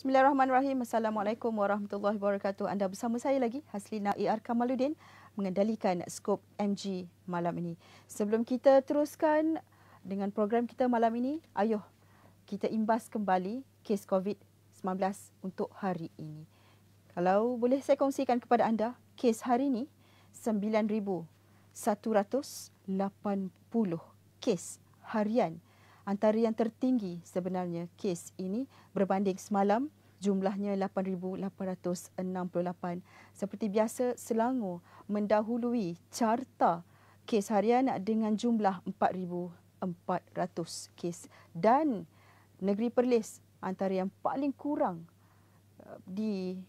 Bismillahirrahmanirrahim. Assalamualaikum warahmatullahi wabarakatuh. Anda bersama saya lagi, Haslina A.R. Kamaluddin, mengendalikan Skop MG malam ini. Sebelum kita teruskan dengan program kita malam ini, ayuh kita imbas kembali kes COVID-19 untuk hari ini. Kalau boleh saya kongsikan kepada anda, kes hari ini 9,180 kes harian. Antara yang tertinggi sebenarnya kes ini berbanding semalam, jumlahnya 8,868. Seperti biasa, Selangor mendahului carta kes harian dengan jumlah 4,400 kes. Dan Negeri Perlis antara yang paling kurang di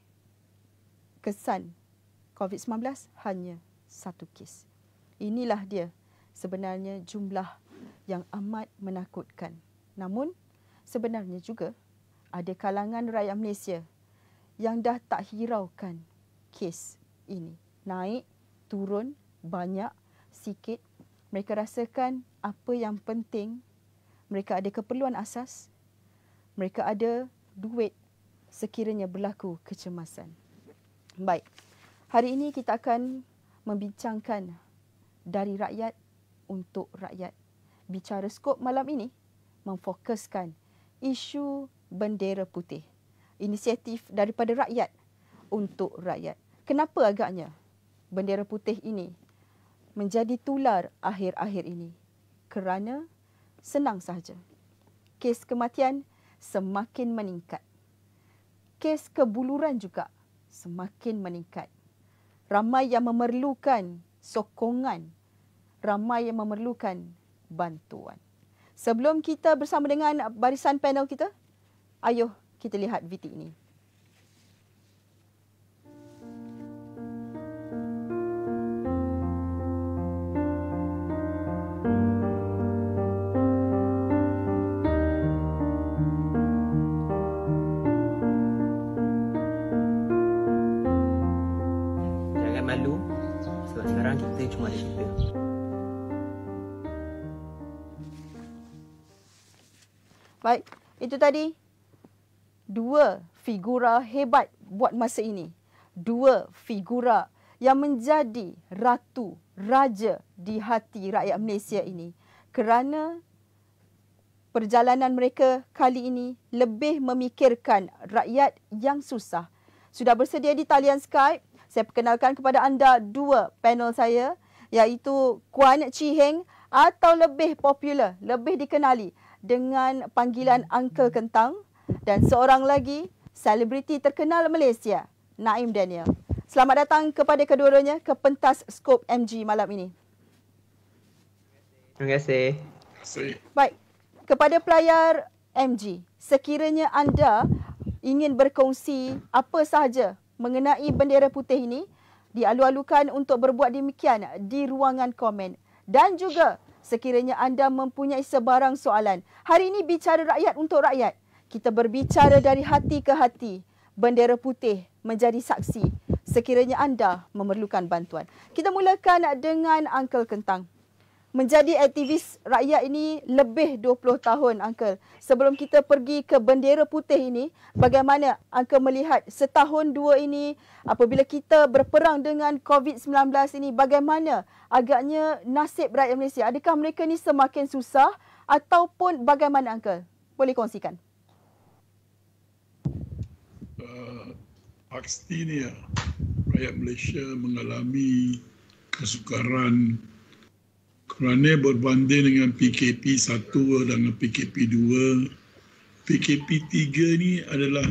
kesan COVID-19, hanya 1 kes. Inilah dia sebenarnya jumlah yang amat menakutkan. Namun, sebenarnya juga ada kalangan rakyat Malaysia yang dah tak hiraukan kes ini. Naik, turun, banyak, sikit. Mereka rasakan apa yang penting. Mereka ada keperluan asas. Mereka ada duit sekiranya berlaku kecemasan. Baik, hari ini kita akan membincangkan dari rakyat untuk rakyat. Bicara Skop malam ini memfokuskan isu bendera putih. Inisiatif daripada rakyat untuk rakyat. Kenapa agaknya bendera putih ini menjadi tular akhir-akhir ini? Kerana senang sahaja, kes kematian semakin meningkat. Kes kebuluran juga semakin meningkat. Ramai yang memerlukan sokongan, ramai yang memerlukan bantuan. Sebelum kita bersama dengan barisan panel kita, ayuh kita lihat VT ini. Jangan malu sebab sekarang kita cuma ada kita. Baik, itu tadi dua figura hebat buat masa ini. Dua figura yang menjadi ratu, raja di hati rakyat Malaysia ini. Kerana perjalanan mereka kali ini lebih memikirkan rakyat yang susah. Sudah bersedia di talian Skype. Saya perkenalkan kepada anda dua panel saya, iaitu Kuan Chee Heng atau lebih popular, lebih dikenali dengan panggilan Uncle Kentang, dan seorang lagi selebriti terkenal Malaysia, Naim Daniel. Selamat datang kepada kedua-duanya ke pentas Skop MG malam ini. Terima kasih. Baik, kepada pelayar MG, sekiranya anda ingin berkongsi apa sahaja mengenai bendera putih ini, dialu-alukan untuk berbuat demikian di ruangan komen. Dan juga sekiranya anda mempunyai sebarang soalan. Hari ini bicara rakyat untuk rakyat. Kita berbicara dari hati ke hati. Bendera putih menjadi saksi sekiranya anda memerlukan bantuan. Kita mulakan dengan Uncle Kentang. Menjadi aktivis rakyat ini lebih 20 tahun, Uncle. Sebelum kita pergi ke bendera putih ini, bagaimana Uncle melihat setahun dua ini apabila kita berperang dengan COVID-19 ini, bagaimana agaknya nasib rakyat Malaysia? Adakah mereka ni semakin susah ataupun bagaimana, Uncle? Boleh kongsikan. Pastinya rakyat Malaysia mengalami kesukaran kerana berbanding dengan PKP 1 dan PKP 2, PKP 3 ni adalah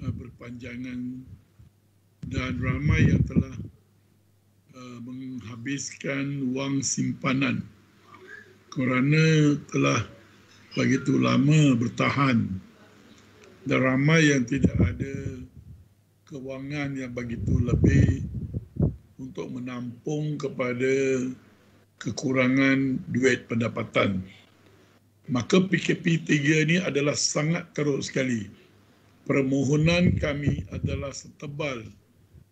berpanjangan dan ramai yang telah menghabiskan wang simpanan kerana telah begitu lama bertahan, dan ramai yang tidak ada kewangan yang begitu lebih untuk menampung kepada kekurangan duit pendapatan. Maka PKP 3 ini adalah sangat teruk sekali. Permohonan kami adalah setebal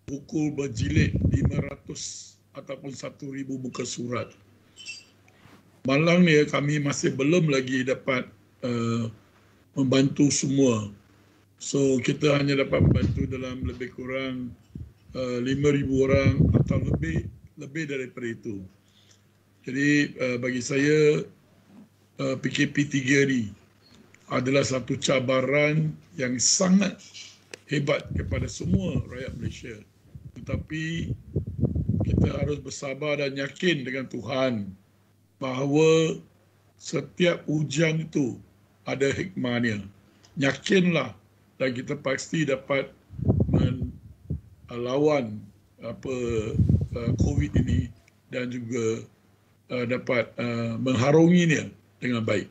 buku berjilid 500 ataupun 1,000 muka surat. Malang ni kami masih belum lagi dapat membantu semua. So kita hanya dapat membantu dalam lebih kurang 5,000 orang atau lebih daripada itu. Jadi bagi saya PKP 3 ni adalah satu cabaran yang sangat hebat kepada semua rakyat Malaysia. Tetapi kita harus bersabar dan yakin dengan Tuhan bahawa setiap ujian itu ada hikmahnya. Yakinlah dan kita pasti dapat melawan COVID ini dan juga dapat mengharunginya dengan baik.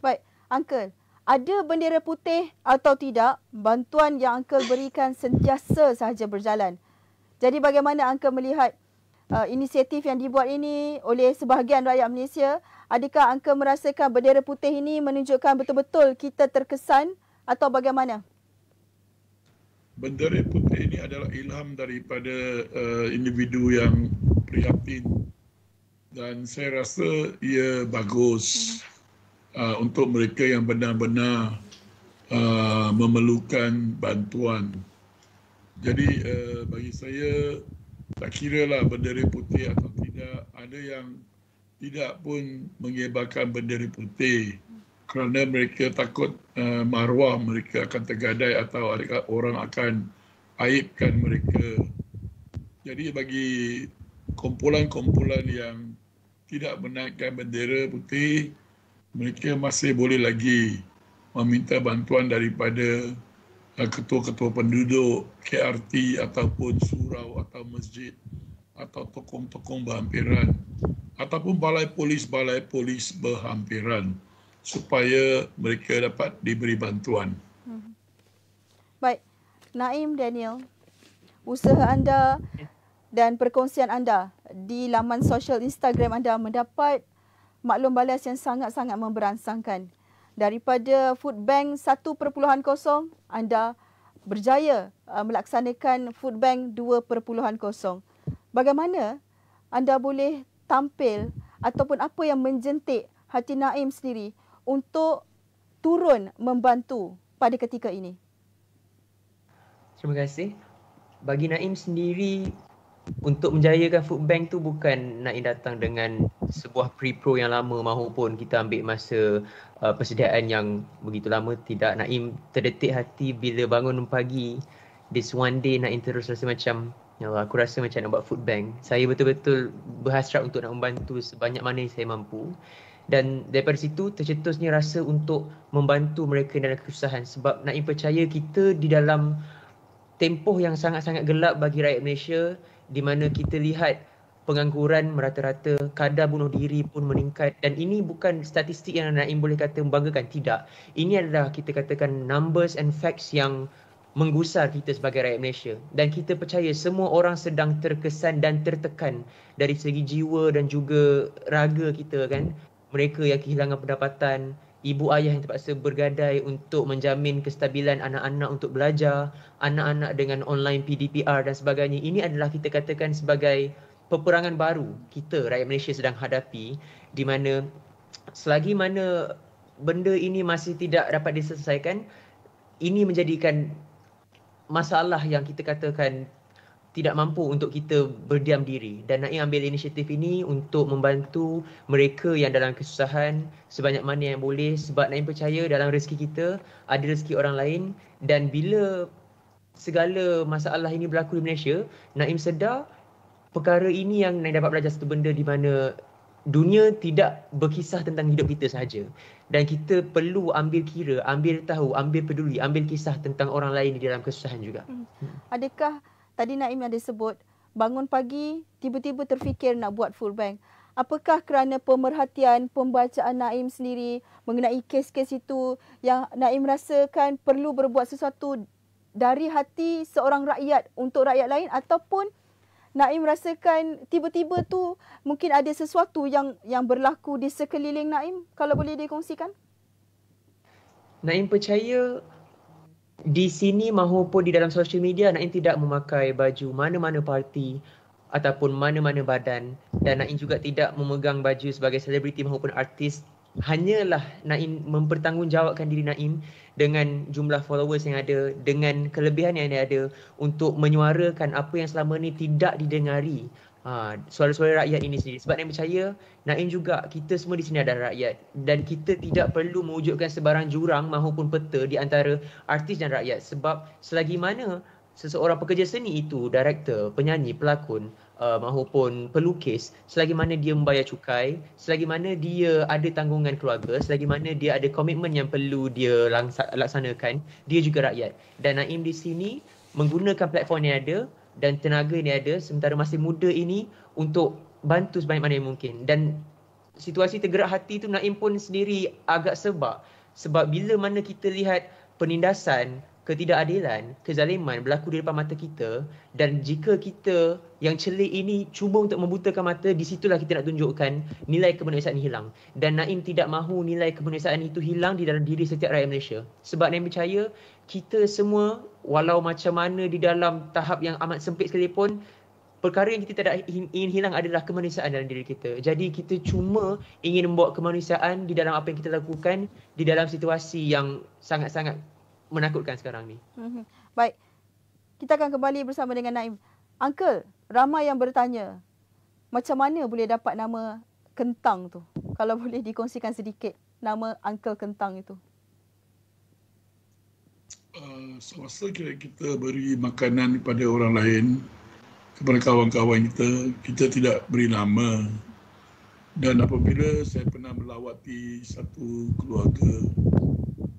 Baik, Uncle, ada bendera putih atau tidak, bantuan yang Uncle berikan sentiasa sahaja berjalan. Jadi bagaimana Uncle melihat inisiatif yang dibuat ini oleh sebahagian rakyat Malaysia? Adakah Uncle merasakan bendera putih ini menunjukkan betul-betul kita terkesan atau bagaimana? Bendera putih ini adalah ilham daripada individu yang prihatin dan saya rasa ia bagus untuk mereka yang benar-benar memerlukan bantuan. Jadi bagi saya tak kiralah bendera putih atau tidak, ada yang tidak pun mengibarkan bendera putih kerana mereka takut maruah mereka akan tergadai atau orang akan aibkan mereka. Jadi bagi kumpulan-kumpulan yang tidak menaikkan bendera putih, mereka masih boleh lagi meminta bantuan daripada ketua-ketua penduduk, KRT ataupun surau atau masjid atau tokoh-tokoh berhampiran ataupun balai polis berhampiran supaya mereka dapat diberi bantuan. Baik, Naim Daniel, usaha anda dan perkongsian anda di laman sosial Instagram anda mendapat maklum balas yang sangat-sangat memberansangkan. Daripada Food Bank 1.0, anda berjaya melaksanakan Food Bank 2.0. Bagaimana anda boleh tampil ataupun apa yang menjentik hati Naim sendiri untuk turun membantu pada ketika ini? Terima kasih. Bagi Naim sendiri, untuk menjayakan Food Bank tu bukan Naim datang dengan sebuah pre-pro yang lama mahupun kita ambil masa persediaan yang begitu lama. Tidak, Naim terdetik hati bila bangun pagi, this one day Naim terus rasa macam, ya Allah, aku rasa macam nak buat Food Bank. Saya betul-betul berhasrat untuk nak membantu sebanyak mana yang saya mampu. Dan daripada situ tercetusnya rasa untuk membantu mereka dalam kesusahan. Sebab Naim percaya kita di dalam tempoh yang sangat-sangat gelap bagi rakyat Malaysia, di mana kita lihat pengangguran merata-rata, kadar bunuh diri pun meningkat. Dan ini bukan statistik yang Naim boleh kata membanggakan, tidak. Ini adalah kita katakan numbers and facts yang menggusar kita sebagai rakyat Malaysia. Dan kita percaya semua orang sedang terkesan dan tertekan dari segi jiwa dan juga raga kita kan. Mereka yang kehilangan pendapatan, ibu ayah yang terpaksa bergadai untuk menjamin kestabilan anak-anak untuk belajar, anak-anak dengan online PDPR dan sebagainya. Ini adalah kita katakan sebagai peperangan baru kita rakyat Malaysia sedang hadapi, di mana selagi mana benda ini masih tidak dapat diselesaikan, ini menjadikan masalah yang kita katakan tidak mampu untuk kita berdiam diri. Dan Naim ambil inisiatif ini untuk membantu mereka yang dalam kesusahan sebanyak mana yang boleh. Sebab Naim percaya dalam rezeki kita ada rezeki orang lain. Dan bila segala masalah ini berlaku di Malaysia, Naim sedar perkara ini yang Naim dapat belajar satu benda, di mana dunia tidak berkisah tentang hidup kita sahaja. Dan kita perlu ambil kira, ambil tahu, ambil peduli, ambil kisah tentang orang lain di dalam kesusahan juga. Adakah tadi Naim ada sebut bangun pagi tiba-tiba terfikir nak buat Food Bank? Apakah kerana pemerhatian pembacaan Naim sendiri mengenai kes-kes itu yang Naim rasakan perlu berbuat sesuatu dari hati seorang rakyat untuk rakyat lain, ataupun Naim rasakan tiba-tiba tu mungkin ada sesuatu yang berlaku di sekeliling Naim? Kalau boleh dikongsikan. Naim percaya di sini mahupun di dalam sosial media, Naim tidak memakai baju mana-mana parti ataupun mana-mana badan. Dan Naim juga tidak memegang baju sebagai selebriti mahupun artis hanyalah Naim mempertanggungjawabkan diri Naim dengan jumlah followers yang ada, dengan kelebihan yang dia ada untuk menyuarakan apa yang selama ni tidak didengari. Suara-suara rakyat ini sendiri. Sebab Naim percaya, Naim juga, kita semua di sini adalah rakyat dan kita tidak perlu mewujudkan sebarang jurang maupun peta di antara artis dan rakyat. Sebab selagi mana seseorang pekerja seni itu, director, penyanyi, pelakon maupun pelukis, selagi mana dia membayar cukai, selagi mana dia ada tanggungan keluarga, selagi mana dia ada komitmen yang perlu dia laksanakan, dia juga rakyat. Dan Naim di sini menggunakan platform yang ada dan tenaga yang ada sementara masih muda ini untuk bantu sebanyak mana yang mungkin. Dan situasi tergerak hati tu Naim pun sendiri agak sebab. Sebab bila mana kita lihat penindasan, ketidakadilan, kezaliman berlaku di depan mata kita, dan jika kita yang celik ini cuba untuk membutakan mata, di situlah kita nak tunjukkan nilai kemanusiaan hilang. Dan Naim tidak mahu nilai kemanusiaan itu hilang di dalam diri setiap rakyat Malaysia. Sebab Naim percaya kita semua, walau macam mana di dalam tahap yang amat sempit sekalipun, perkara yang kita tidak ingin hilang adalah kemanusiaan dalam diri kita. Jadi kita cuma ingin membawa kemanusiaan di dalam apa yang kita lakukan di dalam situasi yang sangat-sangat menakutkan sekarang ni. Baik, kita akan kembali bersama dengan Naim. Uncle, ramai yang bertanya, macam mana boleh dapat nama Kentang tu? Kalau boleh dikongsikan sedikit nama Uncle Kentang itu. Semasa kita beri makanan kepada orang lain, kepada kawan-kawan kita tidak beri nama. Dan apabila saya pernah melawati satu keluarga,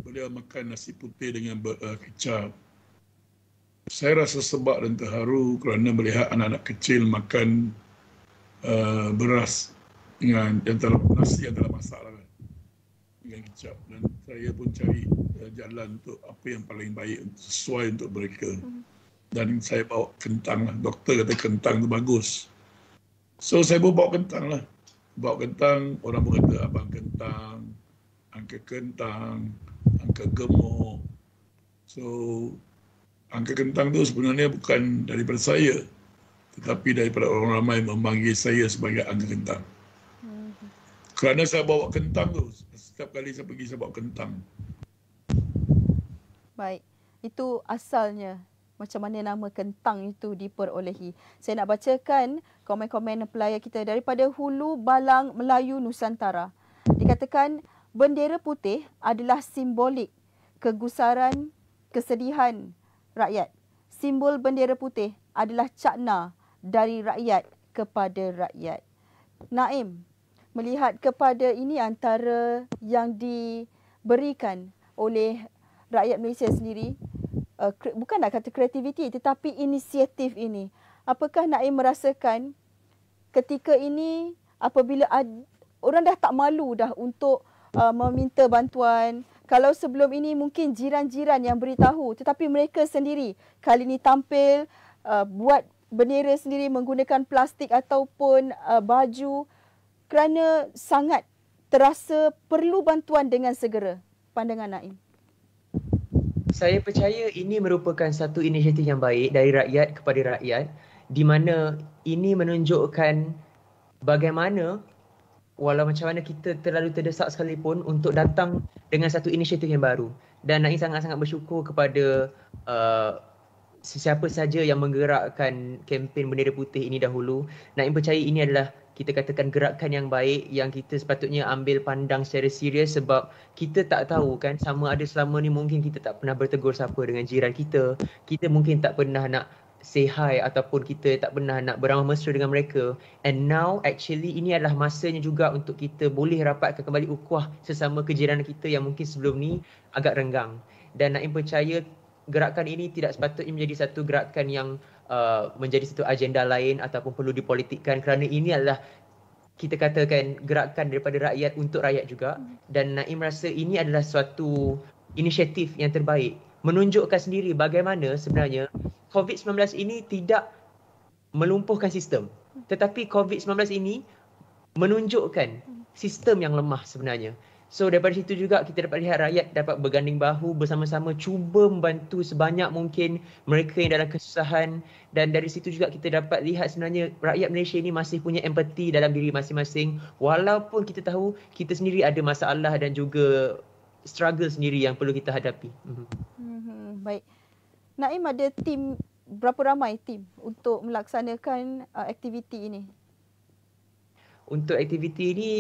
beliau makan nasi putih dengan kecap, saya rasa sebab dan terharu kerana melihat anak-anak kecil makan beras dengan nasi yang telah masak dengan kecap. Dan saya pun cari jalan untuk apa yang paling baik sesuai untuk mereka. Dan saya bawa kentang lah. Doktor kata kentang tu bagus. So saya pun bawa kentang lah. Bawa kentang, orang pun kata abang kentang, angka kentang, angka gemuk. So angka kentang tu sebenarnya bukan daripada saya, tetapi daripada orang ramai memanggil saya sebagai angka kentang. Kerana saya bawa kentang tu, setiap kali saya pergi saya bawa kentang. Baik, itu asalnya macam mana nama Kentang itu diperolehi. Saya nak bacakan komen-komen pelayar kita daripada Hulu Balang Melayu Nusantara. Dikatakan bendera putih adalah simbolik kegusaran, kesedihan rakyat. Simbol bendera putih adalah cakna dari rakyat kepada rakyat. Naim, melihat kepada ini antara yang diberikan oleh rakyat Malaysia sendiri, bukan nak kata kreativiti tetapi inisiatif ini. Apakah Naim merasakan ketika ini apabila orang dah tak malu dah untuk meminta bantuan? Kalau sebelum ini mungkin jiran-jiran yang beritahu, tetapi mereka sendiri kali ini tampil buat bendera sendiri menggunakan plastik ataupun baju kerana sangat terasa perlu bantuan dengan segera. Pandangan Naim. Saya percaya ini merupakan satu inisiatif yang baik dari rakyat kepada rakyat, di mana ini menunjukkan bagaimana walau macam mana kita terlalu terdesak sekalipun untuk datang dengan satu inisiatif yang baru. Dan Naim sangat-sangat bersyukur kepada sesiapa saja yang menggerakkan kempen bendera putih ini dahulu. Naim percaya ini adalah, kita katakan, gerakan yang baik yang kita sepatutnya ambil pandang secara serius, sebab kita tak tahu kan, sama ada selama ni mungkin kita tak pernah bertegur sapa dengan jiran kita. Kita mungkin tak pernah nak say hi ataupun kita tak pernah nak beramah mesra dengan mereka. And now actually ini adalah masanya juga untuk kita boleh rapatkan kembali ukhuwah sesama kejiranan kita yang mungkin sebelum ni agak renggang. Dan Naim percaya gerakan ini tidak sepatutnya menjadi satu gerakan yang menjadi satu agenda lain ataupun perlu dipolitikkan, kerana ini adalah, kita katakan, gerakan daripada rakyat untuk rakyat juga. Dan Naim rasa ini adalah suatu inisiatif yang terbaik, menunjukkan sendiri bagaimana sebenarnya COVID-19 ini tidak melumpuhkan sistem, tetapi COVID-19 ini menunjukkan sistem yang lemah sebenarnya. So daripada situ juga kita dapat lihat rakyat dapat berganding bahu bersama-sama cuba membantu sebanyak mungkin mereka yang dalam kesusahan, dan dari situ juga kita dapat lihat sebenarnya rakyat Malaysia ini masih punya empati dalam diri masing-masing walaupun kita tahu kita sendiri ada masalah dan juga struggle sendiri yang perlu kita hadapi. Baik. Naim ada tim, berapa ramai tim untuk melaksanakan aktiviti ini? Untuk aktiviti ini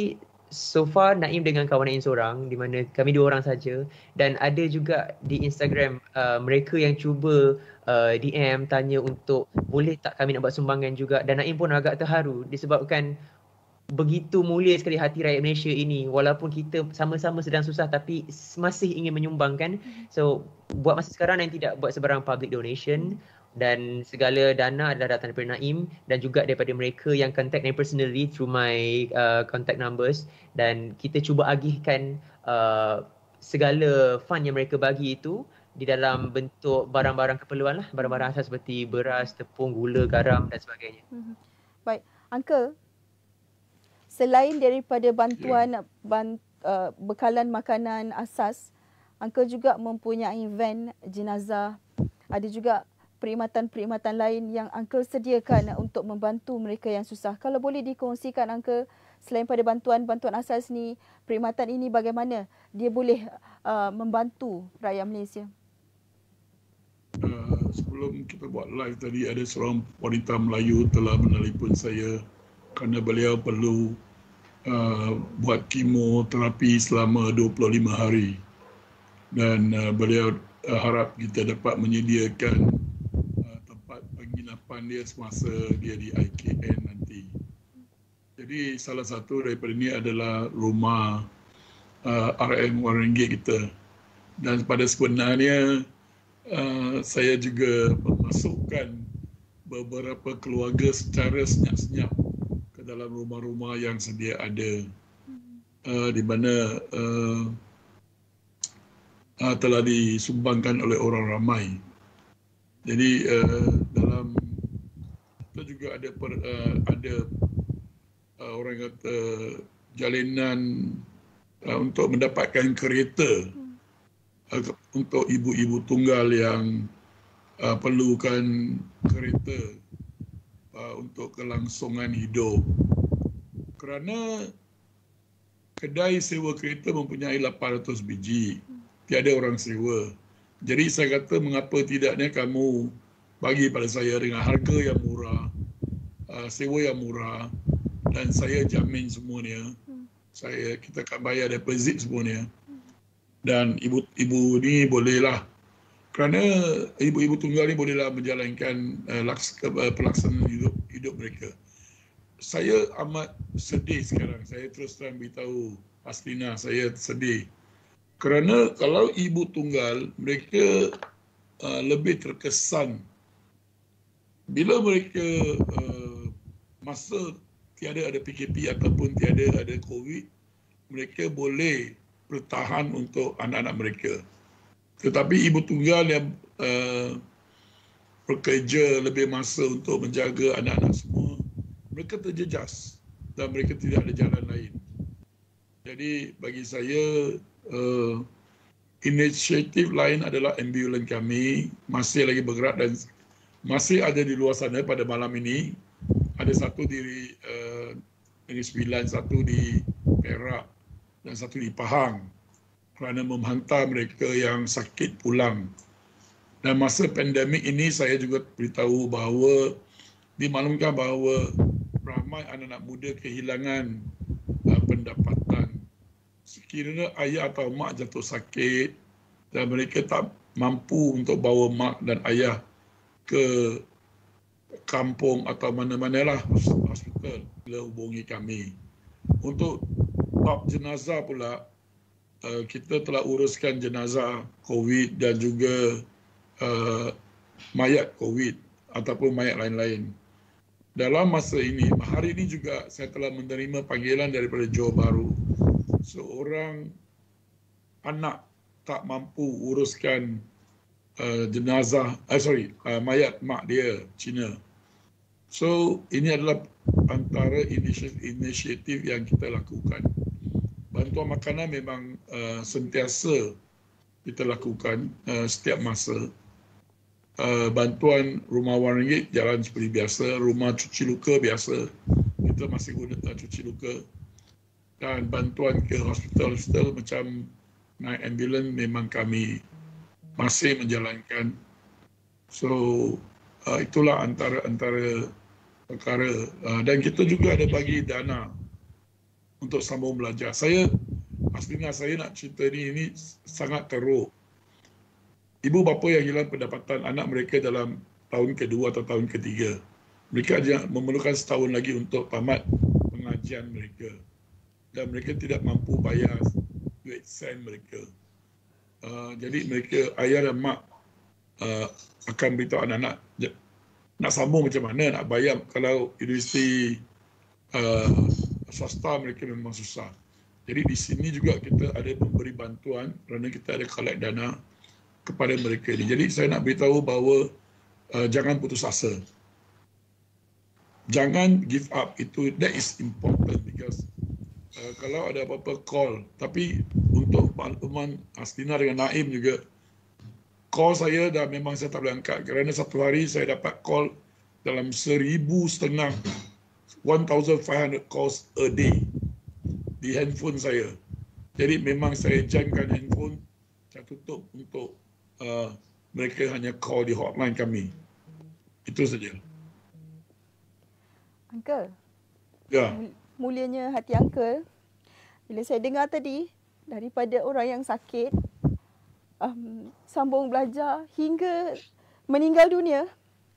so far Naim dengan kawan Naim seorang, di mana kami 2 orang saja, dan ada juga di Instagram mereka yang cuba DM tanya untuk boleh tak kami nak buat sumbangan juga, dan Naim pun agak terharu disebabkan begitu mulia sekali hati rakyat Malaysia ini, walaupun kita sama-sama sedang susah tapi masih ingin menyumbang kan. So buat masa sekarang Naim tidak buat sebarang public donation, dan segala dana adalah datang daripada Naim dan juga daripada mereka yang contact Naim personally through my contact numbers, dan kita cuba agihkan segala fund yang mereka bagi itu di dalam bentuk barang-barang keperluan lah, barang-barang asas seperti beras, tepung, gula, garam dan sebagainya. Baik, Uncle, selain daripada bantuan bekalan makanan asas, Uncle juga mempunyai van jenazah, ada juga perkhidmatan-perkhidmatan lain yang Uncle sediakan untuk membantu mereka yang susah. Kalau boleh dikongsikan Uncle, selain pada bantuan-bantuan asas ni, perkhidmatan ini bagaimana dia boleh membantu rakyat Malaysia? Sebelum kita buat live tadi, ada seorang wanita Melayu telah menelpon saya kerana beliau perlu buat kemoterapi selama 25 hari, dan beliau harap kita dapat menyediakan tempat penginapan dia semasa dia di IKN nanti. Jadi salah satu daripada ini adalah rumah RM1 kita, dan pada sebenarnya saya juga memasukkan beberapa keluarga secara senyap-senyap ke dalam rumah-rumah yang sedia ada, di mana telah disumbangkan oleh orang ramai. Jadi dalam kita juga ada orang kata jalinan untuk mendapatkan kereta untuk ibu-ibu tunggal yang perlukan kereta untuk kelangsungan hidup. Kerana kedai sewa kereta mempunyai 800 biji, tiada orang sewa. Jadi saya kata mengapa tidaknya kamu bagi pada saya dengan harga yang murah, sewa yang murah, dan saya jamin semuanya. Kita akan bayar deposit semuanya. Dan ibu-ibu ni bolehlah, kerana ibu-ibu tunggal ni bolehlah menjalankan pelaksanaan hidup mereka. Saya amat sedih sekarang. Saya terus terang beritahu Aslina, saya sedih. Kerana kalau ibu tunggal, mereka lebih terkesan bila mereka masa tiada ada PKP ataupun tiada ada COVID, mereka boleh bertahan untuk anak-anak mereka. Tetapi ibu tunggal yang bekerja lebih masa untuk menjaga anak-anak semua, mereka terjejas dan mereka tidak ada jalan lain. Jadi bagi saya, inisiatif lain adalah ambulan kami masih lagi bergerak dan masih ada di luar sana pada malam ini. Ada satu di Negeri Sembilan, satu di Perak dan satu di Pahang kerana menghantar mereka yang sakit pulang. Dan masa pandemik ini saya juga beritahu bahawa dimaklumkan bahawa ramai anak-anak muda kehilangan pendapatan. Sekiranya ayah atau mak jatuh sakit dan mereka tak mampu untuk bawa mak dan ayah ke kampung atau mana-manalah hospital, bila hubungi kami. Untuk bab jenazah pula, kita telah uruskan jenazah COVID dan juga mayat COVID ataupun mayat lain-lain. Dalam masa ini, hari ini juga saya telah menerima panggilan daripada Johor Bahru. Seorang anak tak mampu uruskan mayat mak dia, Cina. So ini adalah antara inisiatif yang kita lakukan. bantuan makanan memang sentiasa kita lakukan setiap masa. Bantuan rumah RM1 jalan seperti biasa, rumah cuci luka biasa, kita masih guna cuci luka. Dan bantuan ke hospital macam naik ambulans memang kami masih menjalankan. So itulah antara perkara. Dan kita juga ada bagi dana untuk sambung belajar. Pastinya saya nak cerita ini sangat teruk. Ibu bapa yang hilang pendapatan anak mereka dalam tahun kedua atau tahun ketiga, mereka memerlukan setahun lagi untuk tamat pengajian mereka. Dan mereka tidak mampu bayar duit sen mereka. Jadi mereka, ayah dan mak akan beritahu anak-anak nak sambung macam mana, nak bayar. Kalau universiti swasta mereka memang susah. Jadi di sini juga kita ada memberi bantuan kerana kita ada collect dana kepada mereka ini. Jadi saya nak beritahu bahawa jangan putus asa. Jangan give up. That is important because kalau ada apa-apa call. Tapi untuk makluman Astina dengan Naim juga, call saya dah memang saya tak boleh angkat kerana satu hari saya dapat call dalam 1,500 calls a day di handphone saya. Jadi memang saya jamkan handphone, saya tutup untuk mereka hanya call di hotline kami. Itu saja. Uncle. Ya. Mulianya hati Uncle. Bila saya dengar tadi daripada orang yang sakit sambung belajar hingga meninggal dunia,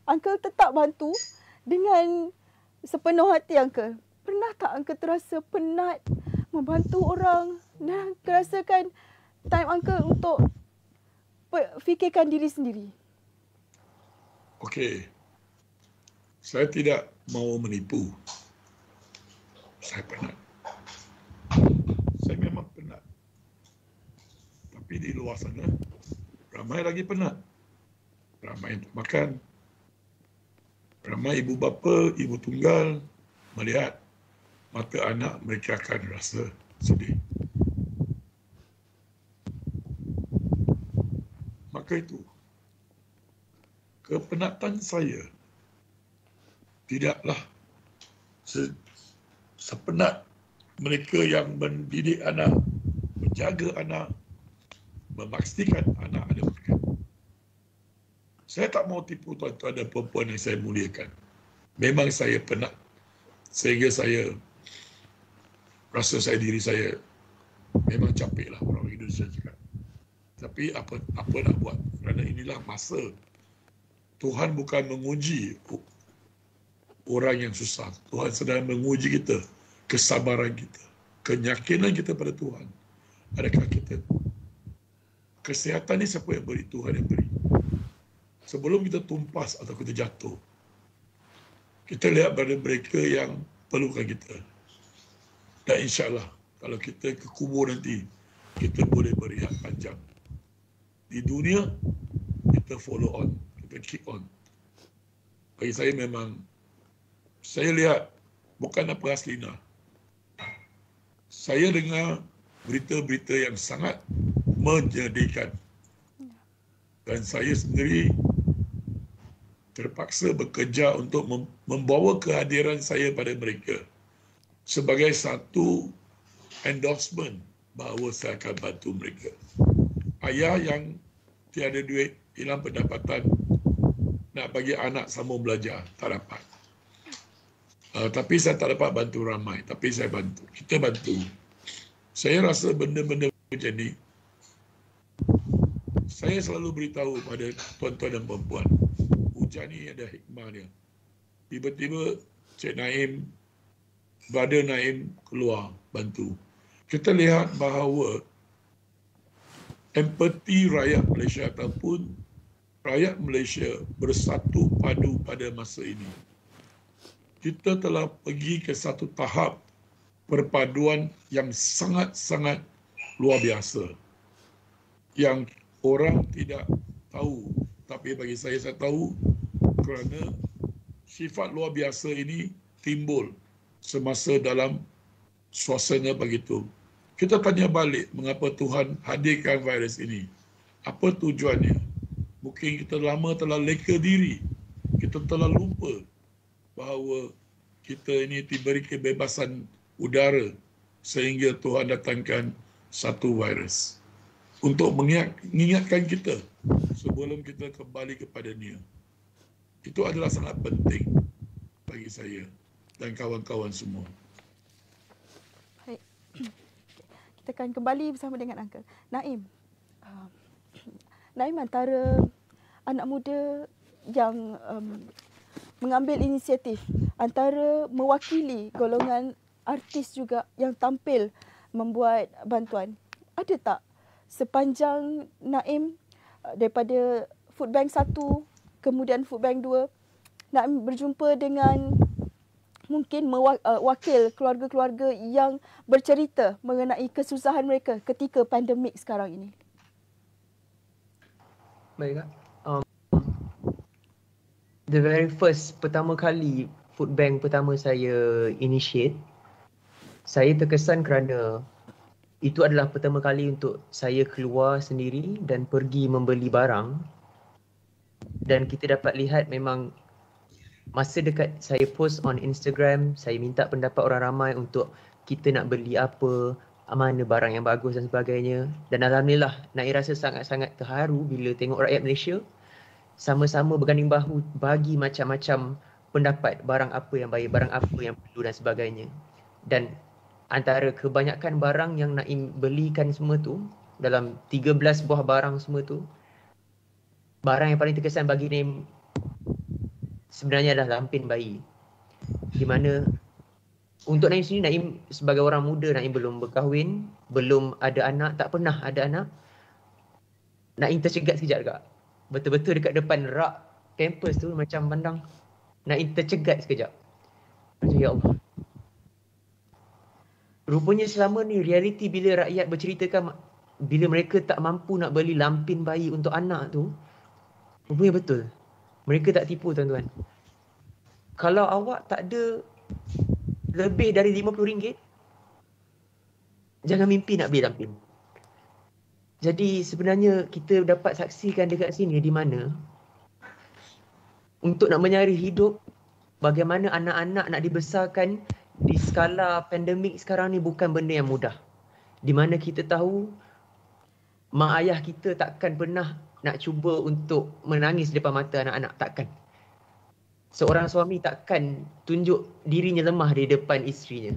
Uncle tetap bantu dengan sepenuh hati Uncle. Pernah tak Uncle terasa penat membantu orang dan terasakan time Uncle untuk fikirkan diri sendiri? Okey. Saya tidak mau menipu. Saya penat. Saya memang penat. Tapi di luar sana, ramai lagi penat. Ramai untuk makan. Ramai ibu bapa, ibu tunggal melihat mata anak mereka akan rasa sedih. Maka itu, kepenatan saya tidaklah sepenat mereka yang mendidik anak, menjaga anak, memastikan anak ada makan. Saya tak mau tipu tuan-tuan dan perempuan yang saya muliakan. Memang saya penat sehingga saya rasa diri saya memang capek lah, orang Indonesia cakap. Tapi apa nak buat? Kerana inilah masa Tuhan bukan menguji orang yang susah. Tuhan sedang menguji kita, kesabaran kita, keyakinan kita pada Tuhan. Adakah kita? Kesihatan ni siapa yang beri? Tuhan yang beri. Sebelum kita tumpas atau kita jatuh, kita lihat pada mereka yang perlukan kita. Dan insyaAllah, kalau kita ke kubur nanti, kita boleh berehat panjang. Di dunia, kita follow on, kita keep on. Bagi saya memang, saya lihat bukan apa Aslina. Saya dengar berita-berita yang sangat menyedihkan. Dan saya sendiri terpaksa bekerja untuk membawa kehadiran saya pada mereka sebagai satu endorsement bahawa saya akan bantu mereka. Ayah yang tiada duit, hilang pendapatan, nak bagi anak sambung belajar, tak dapat. Tapi saya tak dapat bantu ramai, tapi saya bantu. Kita bantu. Saya rasa benda-benda macam ni, saya selalu beritahu pada tuan-tuan dan perempuan, hujan ni ada hikmah dia. Tiba-tiba Cik Naim, Brother Naim keluar bantu. Kita lihat bahawa empati rakyat Malaysia ataupun rakyat Malaysia bersatu padu pada masa ini. Kita telah pergi ke satu tahap perpaduan yang sangat-sangat luar biasa. Yang orang tidak tahu. Tapi bagi saya tahu kerana sifat luar biasa ini timbul semasa dalam suasana begitu. kita tanya balik mengapa Tuhan hadirkan virus ini. Apa tujuannya? Mungkin kita lama telah leka diri. Kita telah lupa bahawa kita ini diberi kebebasan udara sehingga Tuhan datangkan satu virus untuk mengingatkan kita sebelum kita kembali kepada Dia. Itu adalah sangat penting bagi saya dan kawan-kawan semua. Baik. Kita akan kembali bersama dengan Uncle Naim. Naim antara anak muda yang mengambil inisiatif, antara mewakili golongan artis juga yang tampil membuat bantuan. Ada tak sepanjang Naim daripada Food Bank 1 kemudian Food Bank 2, Naim berjumpa dengan mungkin wakil keluarga-keluarga yang bercerita mengenai kesusahan mereka ketika pandemik sekarang ini? Baik, Kak. The very first, pertama kali food bank pertama saya initiate, saya terkesan kerana itu adalah pertama kali untuk saya keluar sendiri dan pergi membeli barang. Dan kita dapat lihat memang masa dekat saya post on Instagram, saya minta pendapat orang ramai untuk kita nak beli apa, mana barang yang bagus dan sebagainya. Dan alhamdulillah, Naim rasa sangat-sangat terharu bila tengok rakyat Malaysia sama-sama berganding bahu bagi macam-macam pendapat barang apa yang baik, barang apa yang perlu dan sebagainya. Dan antara kebanyakan barang yang Naim belikan semua tu, dalam 13 buah barang semua tu, barang yang paling terkesan bagi Naim sebenarnya adalah lampin bayi. Di mana untuk Naim sendiri, Naim sebagai orang muda, Naim belum berkahwin, belum ada anak, tak pernah ada anak. Naim tercegat sekejap dekat. Betul-betul dekat depan rak campus tu macam pandang. Naim tercegat sekejap. Macam ya Allah. Rupanya selama ni realiti bila rakyat berceritakan bila mereka tak mampu nak beli lampin bayi untuk anak tu, rupanya betul. Mereka tak tipu, tuan-tuan. Kalau awak tak ada lebih dari RM50, jangan mimpi nak beli lampin. Jadi sebenarnya kita dapat saksikan dekat sini di mana untuk nak menyari hidup, bagaimana anak-anak nak dibesarkan di skala pandemik sekarang ni bukan benda yang mudah. Di mana kita tahu mak ayah kita takkan pernah nak cuba untuk menangis depan mata anak-anak, takkan. Seorang suami takkan tunjuk dirinya lemah di depan isterinya.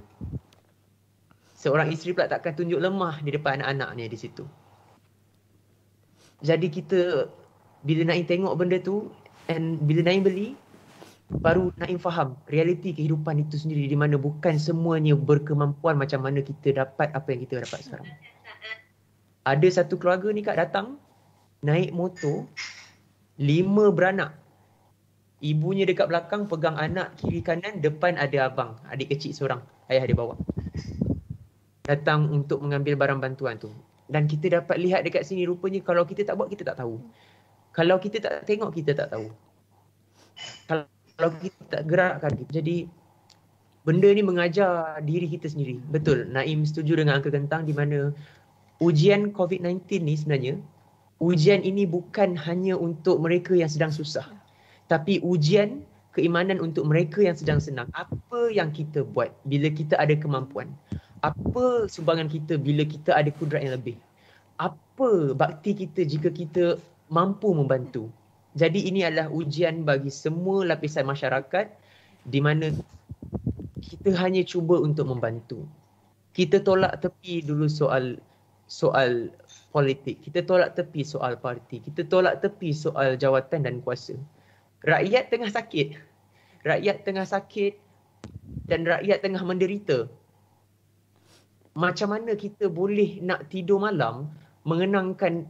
Seorang isteri pula takkan tunjuk lemah di depan anak-anaknya di situ. Jadi kita, bila Naim tengok benda tu, and bila Naim beli, baru Naim faham realiti kehidupan itu sendiri, di mana bukan semuanya berkemampuan macam mana kita dapat apa yang kita dapat sekarang. Ada satu keluarga ni Kak datang, naik motor, 5 beranak. Ibunya dekat belakang pegang anak kiri kanan, depan ada abang, adik kecil seorang, ayah dia bawa. Datang untuk mengambil barang bantuan tu. Dan kita dapat lihat dekat sini, rupanya kalau kita tak buat, kita tak tahu. Kalau kita tak tengok, kita tak tahu. Kalau kita tak gerakkan. Jadi benda ni mengajar diri kita sendiri. Betul, Naim setuju dengan Uncle Kentang di mana ujian COVID-19 ni sebenarnya, ujian ini bukan hanya untuk mereka yang sedang susah, tapi ujian keimanan untuk mereka yang sedang senang. Apa yang kita buat bila kita ada kemampuan? Apa sumbangan kita bila kita ada kudrat yang lebih? Apa bakti kita jika kita mampu membantu? Jadi ini adalah ujian bagi semua lapisan masyarakat di mana kita hanya cuba untuk membantu. Kita tolak tepi dulu soal politik. Kita tolak tepi soal parti. Kita tolak tepi soal jawatan dan kuasa. Rakyat tengah sakit. Rakyat tengah sakit dan rakyat tengah menderita. Macam mana kita boleh nak tidur malam mengenangkan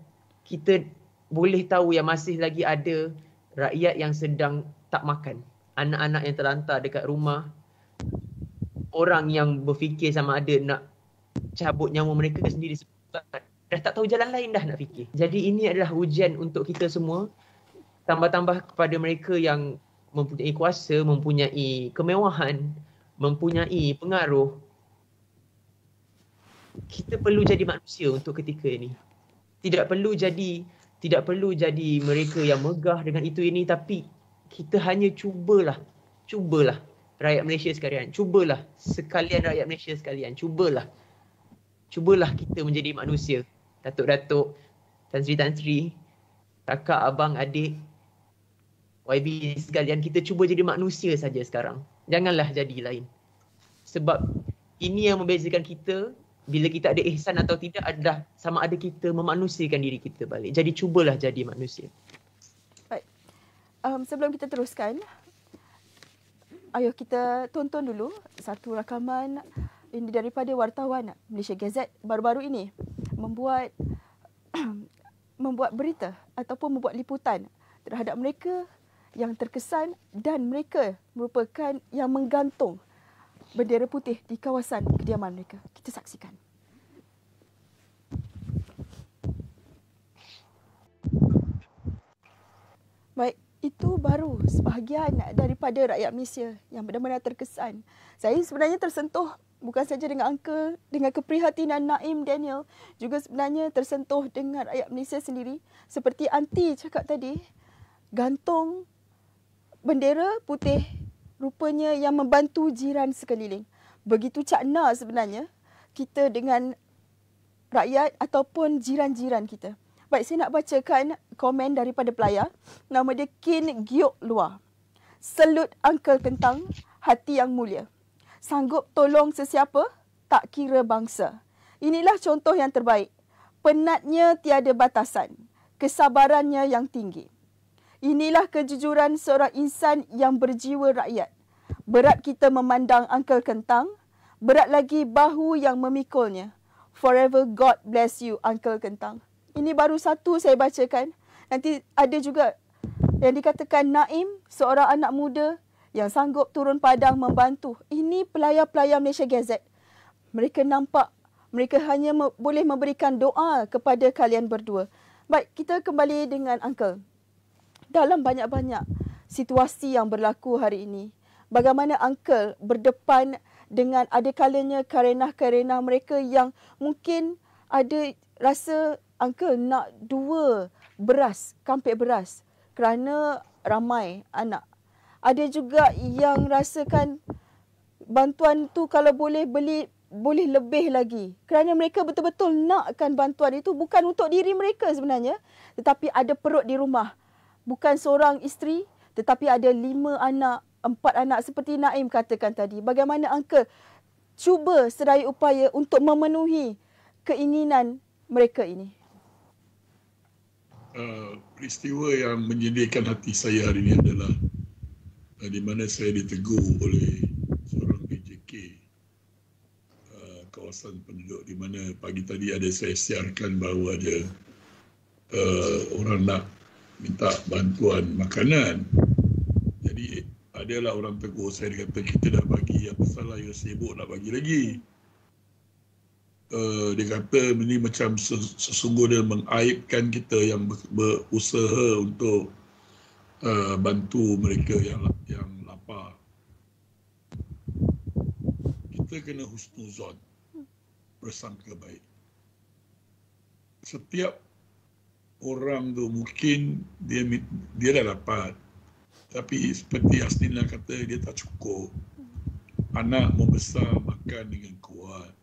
kita boleh tahu yang masih lagi ada rakyat yang sedang tak makan. Anak-anak yang terlantar dekat rumah. Orang yang berfikir sama ada nak cabut nyawa mereka sendiri sebab dah tak tahu jalan lain dah nak fikir. Jadi ini adalah ujian untuk kita semua. Tambah-tambah kepada mereka yang mempunyai kuasa, mempunyai kemewahan, mempunyai pengaruh. kita perlu jadi manusia untuk ketika ini. Tidak perlu jadi mereka yang megah dengan itu ini, tapi kita hanya cubalah rakyat Malaysia sekalian, cubalah sekalian rakyat Malaysia sekalian, cubalah kita menjadi manusia. Datuk-datuk, Tan Sri, kakak, abang, adik, YB sekalian, kita cuba jadi manusia saja sekarang. Janganlah jadi lain. Sebab ini yang membezakan kita, bila kita ada ihsan atau tidak adalah sama ada kita memanusiakan diri kita balik. Jadi cubalah jadi manusia. Baik. Sebelum kita teruskan, ayo kita tonton dulu satu rakaman ini daripada wartawan Malaysia Gazette baru-baru ini membuat berita ataupun membuat liputan terhadap mereka yang terkesan dan mereka merupakan yang menggantung bendera putih di kawasan kediaman mereka. Kita saksikan. Baik, itu baru sebahagian daripada rakyat Malaysia yang benar-benar terkesan. Saya sebenarnya tersentuh bukan saja dengan Uncle, dengan keprihatinan Naim Daniel, juga sebenarnya tersentuh dengan rakyat Malaysia sendiri. Seperti Aunty cakap tadi, gantung bendera putih rupanya yang membantu jiran sekeliling. Begitu cakna sebenarnya kita dengan rakyat ataupun jiran-jiran kita. Baik, saya nak bacakan komen daripada pelayar. Nama dia Kin Giok Luar. Selut Uncle Kentang, hati yang mulia. Sanggup tolong sesiapa, tak kira bangsa. Inilah contoh yang terbaik. Penatnya tiada batasan. Kesabarannya yang tinggi. Inilah kejujuran seorang insan yang berjiwa rakyat. Berat kita memandang Uncle Kentang, berat lagi bahu yang memikulnya. Forever God bless you, Uncle Kentang. Ini baru satu saya bacakan. Nanti ada juga yang dikatakan Naim, seorang anak muda yang sanggup turun padang membantu. Ini pelayar-pelayar Malaysia Gazette. Mereka nampak, mereka hanya boleh memberikan doa kepada kalian berdua. Baik, kita kembali dengan Uncle. Dalam banyak-banyak situasi yang berlaku hari ini, bagaimana Uncle berdepan dengan ada kalanya karenah-karenah mereka yang mungkin ada rasa Uncle nak 2 beras, kampik beras kerana ramai anak. Ada juga yang rasakan bantuan tu kalau boleh beli, boleh lebih lagi. Kerana mereka betul-betul nakkan bantuan itu bukan untuk diri mereka sebenarnya, tetapi ada perut di rumah. Bukan seorang isteri, tetapi ada 5 anak, 4 anak seperti Naim katakan tadi. Bagaimana Uncle cuba sedaya upaya untuk memenuhi keinginan mereka ini? Peristiwa yang menyedihkan hati saya hari ini adalah di mana saya ditegur oleh seorang PJK kawasan penduduk, di mana pagi tadi ada saya siarkan bahawa ada orang nak minta bantuan makanan. Jadi adalah orang tegur saya, dia kata kita dah bagi, apa salah you sibuk nak bagi lagi. Dia kata ini macam sesungguhnya mengaibkan kita yang berusaha untuk bantu mereka yang lapar. Kita kena husnuzon, bersangka baik. Setiap orang tu mungkin dia dah dapat, tapi seperti Asnina kata dia tak cukup. Anak membesar makan dengan kuat.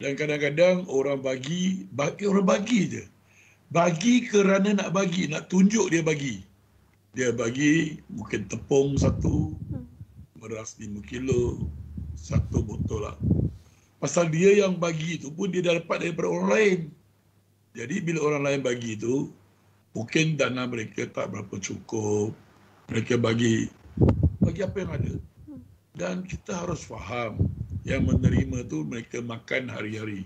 Dan kadang-kadang orang bagi je. Bagi kerana nak bagi, nak tunjuk dia bagi. Dia bagi mungkin tepung 1, beras 5 kilo, 1 botol lah. Pasal dia yang bagi tu pun dia dah dapat daripada orang lain. Jadi bila orang lain bagi tu, mungkin dana mereka tak berapa cukup. Mereka bagi apa yang ada. Dan kita harus faham, yang menerima tu mereka makan hari-hari.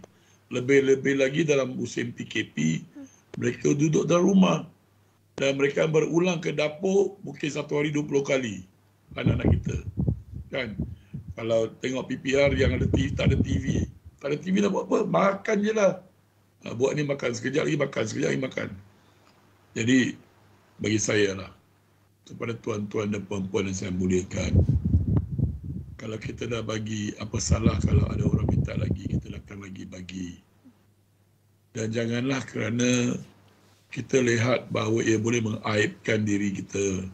Lebih-lebih lagi dalam musim PKP, mereka duduk dalam rumah. Dan mereka berulang ke dapur mungkin satu hari 20 kali. Anak-anak kita. Kan? Kalau tengok PPR yang ada TV, tak ada TV. Tak ada TV nak buat apa? Makan je lah. Buat ni makan, sekejap lagi makan, sekejap lagi makan. Jadi, bagi saya lah, kepada tuan-tuan dan puan-puan yang saya muliakan, kalau kita dah bagi, apa salah kalau ada orang minta minta lagi, kita datang lagi bagi. Dan janganlah kerana kita lihat bahawa ia boleh mengaibkan diri kita.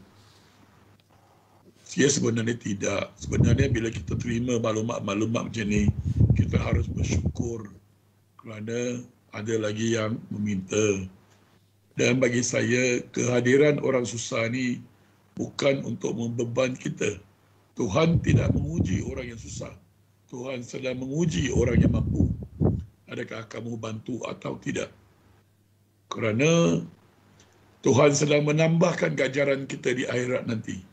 Ia sebenarnya tidak. Sebenarnya bila kita terima maklumat-maklumat macam ni, kita harus bersyukur kerana ada lagi yang meminta. Dan bagi saya, kehadiran orang susah ni bukan untuk membeban kita. Tuhan tidak menguji orang yang susah. Tuhan sedang menguji orang yang mampu. Adakah kamu bantu atau tidak? Kerana Tuhan sedang menambahkan ganjaran kita di akhirat nanti.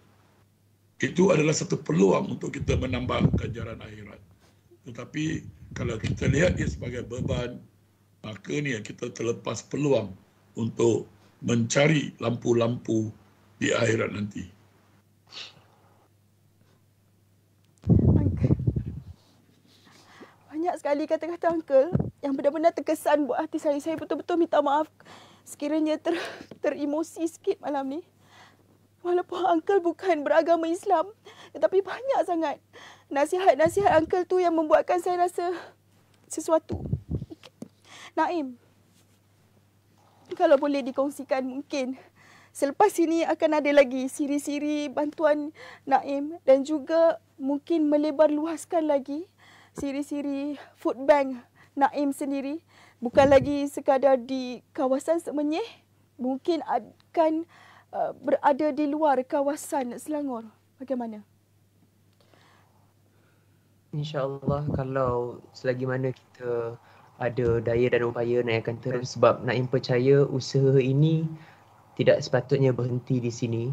Itu adalah satu peluang untuk kita menambah ganjaran akhirat. Tetapi kalau kita lihat dia sebagai beban, maka ni kita terlepas peluang untuk mencari lampu-lampu di akhirat nanti. Banyak sekali kata-kata Uncle yang benar-benar terkesan buat hati saya. Saya betul-betul minta maaf sekiranya teremosi sikit malam ni. Walaupun Uncle bukan beragama Islam, tetapi banyak sangat nasihat-nasihat Uncle tu yang membuatkan saya rasa sesuatu. Naim, kalau boleh dikongsikan mungkin selepas ini akan ada lagi siri-siri bantuan Naim dan juga mungkin melebar luaskan lagi siri-siri food bank Naim sendiri. Bukan lagi sekadar di kawasan Semenyih, mungkin akan berada di luar kawasan Selangor. Bagaimana? InsyaAllah kalau selagi mana kita ada daya dan upaya naikkan terus, sebab Naim percaya usaha ini tidak sepatutnya berhenti di sini.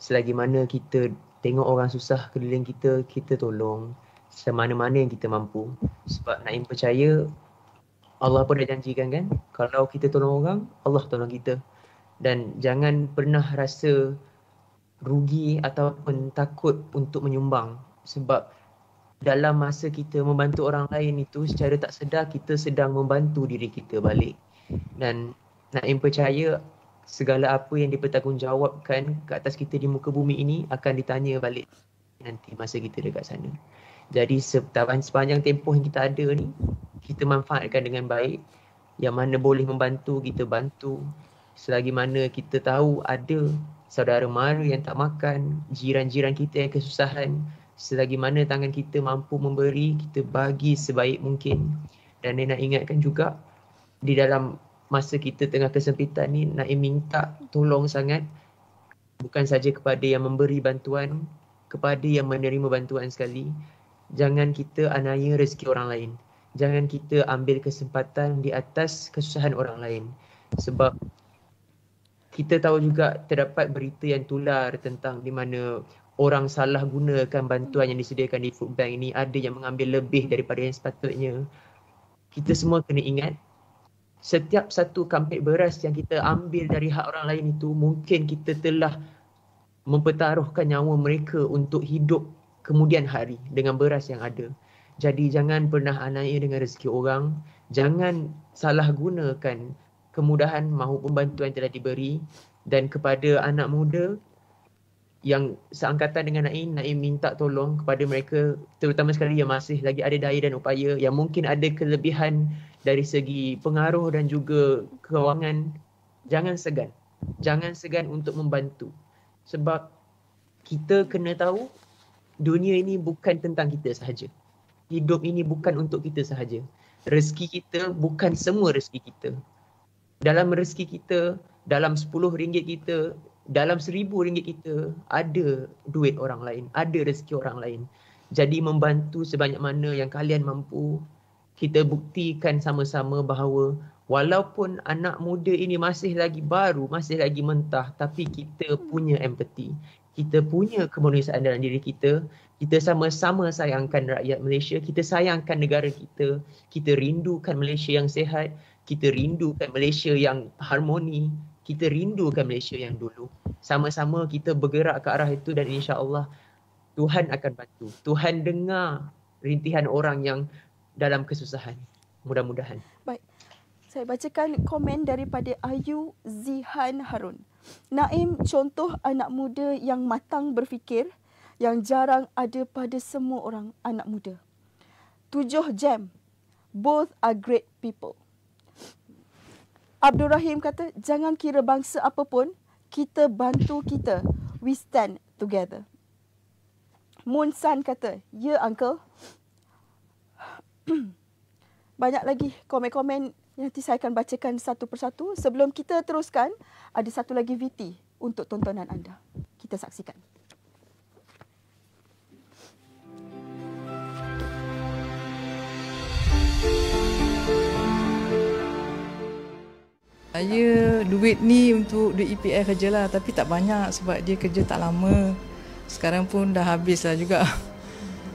Selagi mana kita tengok orang susah keliling kita, kita tolong semana-mana yang kita mampu. Sebab Naim percaya Allah pun dah janjikan kan, kalau kita tolong orang, Allah tolong kita. Dan jangan pernah rasa rugi ataupun takut untuk menyumbang, sebab dalam masa kita membantu orang lain itu, secara tak sedar kita sedang membantu diri kita balik. Dan Naim percaya segala apa yang dipertanggungjawabkan ke atas kita di muka bumi ini akan ditanya balik nanti masa kita dekat sana. Jadi sepanjang tempoh yang kita ada ni, kita manfaatkan dengan baik. Yang mana boleh membantu, kita bantu. Selagi mana kita tahu ada saudara mara yang tak makan, jiran-jiran kita yang kesusahan, selagi mana tangan kita mampu memberi, kita bagi sebaik mungkin. Dan Naim nak ingatkan juga, di dalam masa kita tengah kesempitan ni, Naim minta tolong sangat, bukan saja kepada yang memberi bantuan, kepada yang menerima bantuan sekali. Jangan kita aniaya rezeki orang lain. Jangan kita ambil kesempatan di atas kesusahan orang lain. Sebab kita tahu juga terdapat berita yang tular tentang di mana orang salah gunakan bantuan yang disediakan di food bank ini, ada yang mengambil lebih daripada yang sepatutnya. Kita semua kena ingat, setiap satu kampit beras yang kita ambil dari hak orang lain itu, mungkin kita telah mempertaruhkan nyawa mereka untuk hidup kemudian hari dengan beras yang ada. Jadi jangan pernah aniaya dengan rezeki orang, jangan salah gunakan kemudahan maupun bantuan yang telah diberi. Dan kepada anak muda yang seangkatan dengan Naim, Naim minta tolong kepada mereka, terutama sekali yang masih lagi ada daya dan upaya, yang mungkin ada kelebihan dari segi pengaruh dan juga kewangan. Jangan segan. Jangan segan untuk membantu. Sebab kita kena tahu, dunia ini bukan tentang kita sahaja. Hidup ini bukan untuk kita sahaja. Rezeki kita bukan semua rezeki kita. Dalam rezeki kita, dalam RM10 kita, dalam RM1000 kita, ada duit orang lain, ada rezeki orang lain. Jadi membantu sebanyak mana yang kalian mampu. Kita buktikan sama-sama bahawa walaupun anak muda ini masih lagi baru, masih lagi mentah, tapi kita punya empati. Kita punya kemanusiaan dalam diri kita. Kita sama-sama sayangkan rakyat Malaysia. Kita sayangkan negara kita. Kita rindukan Malaysia yang sihat. Kita rindukan Malaysia yang harmoni. Kita rindukan Malaysia yang dulu. Sama-sama kita bergerak ke arah itu dan insya-Allah Tuhan akan bantu. Tuhan dengar rintihan orang yang dalam kesusahan. Mudah-mudahan. Baik. Saya bacakan komen daripada Ayu Zihan Harun. Naim contoh anak muda yang matang berfikir, yang jarang ada pada semua orang anak muda. 7 jam Both are great people. Abdul Rahim kata, jangan kira bangsa apapun, kita bantu kita. We stand together. Moon San kata, ya uncle. Banyak lagi komen-komen yang nanti saya akan bacakan satu persatu. Sebelum kita teruskan, ada satu lagi VT untuk tontonan anda. Kita saksikan. Saya duit ni untuk duit EPF sajalah, tapi tak banyak sebab dia kerja tak lama. Sekarang pun dah habis lah juga.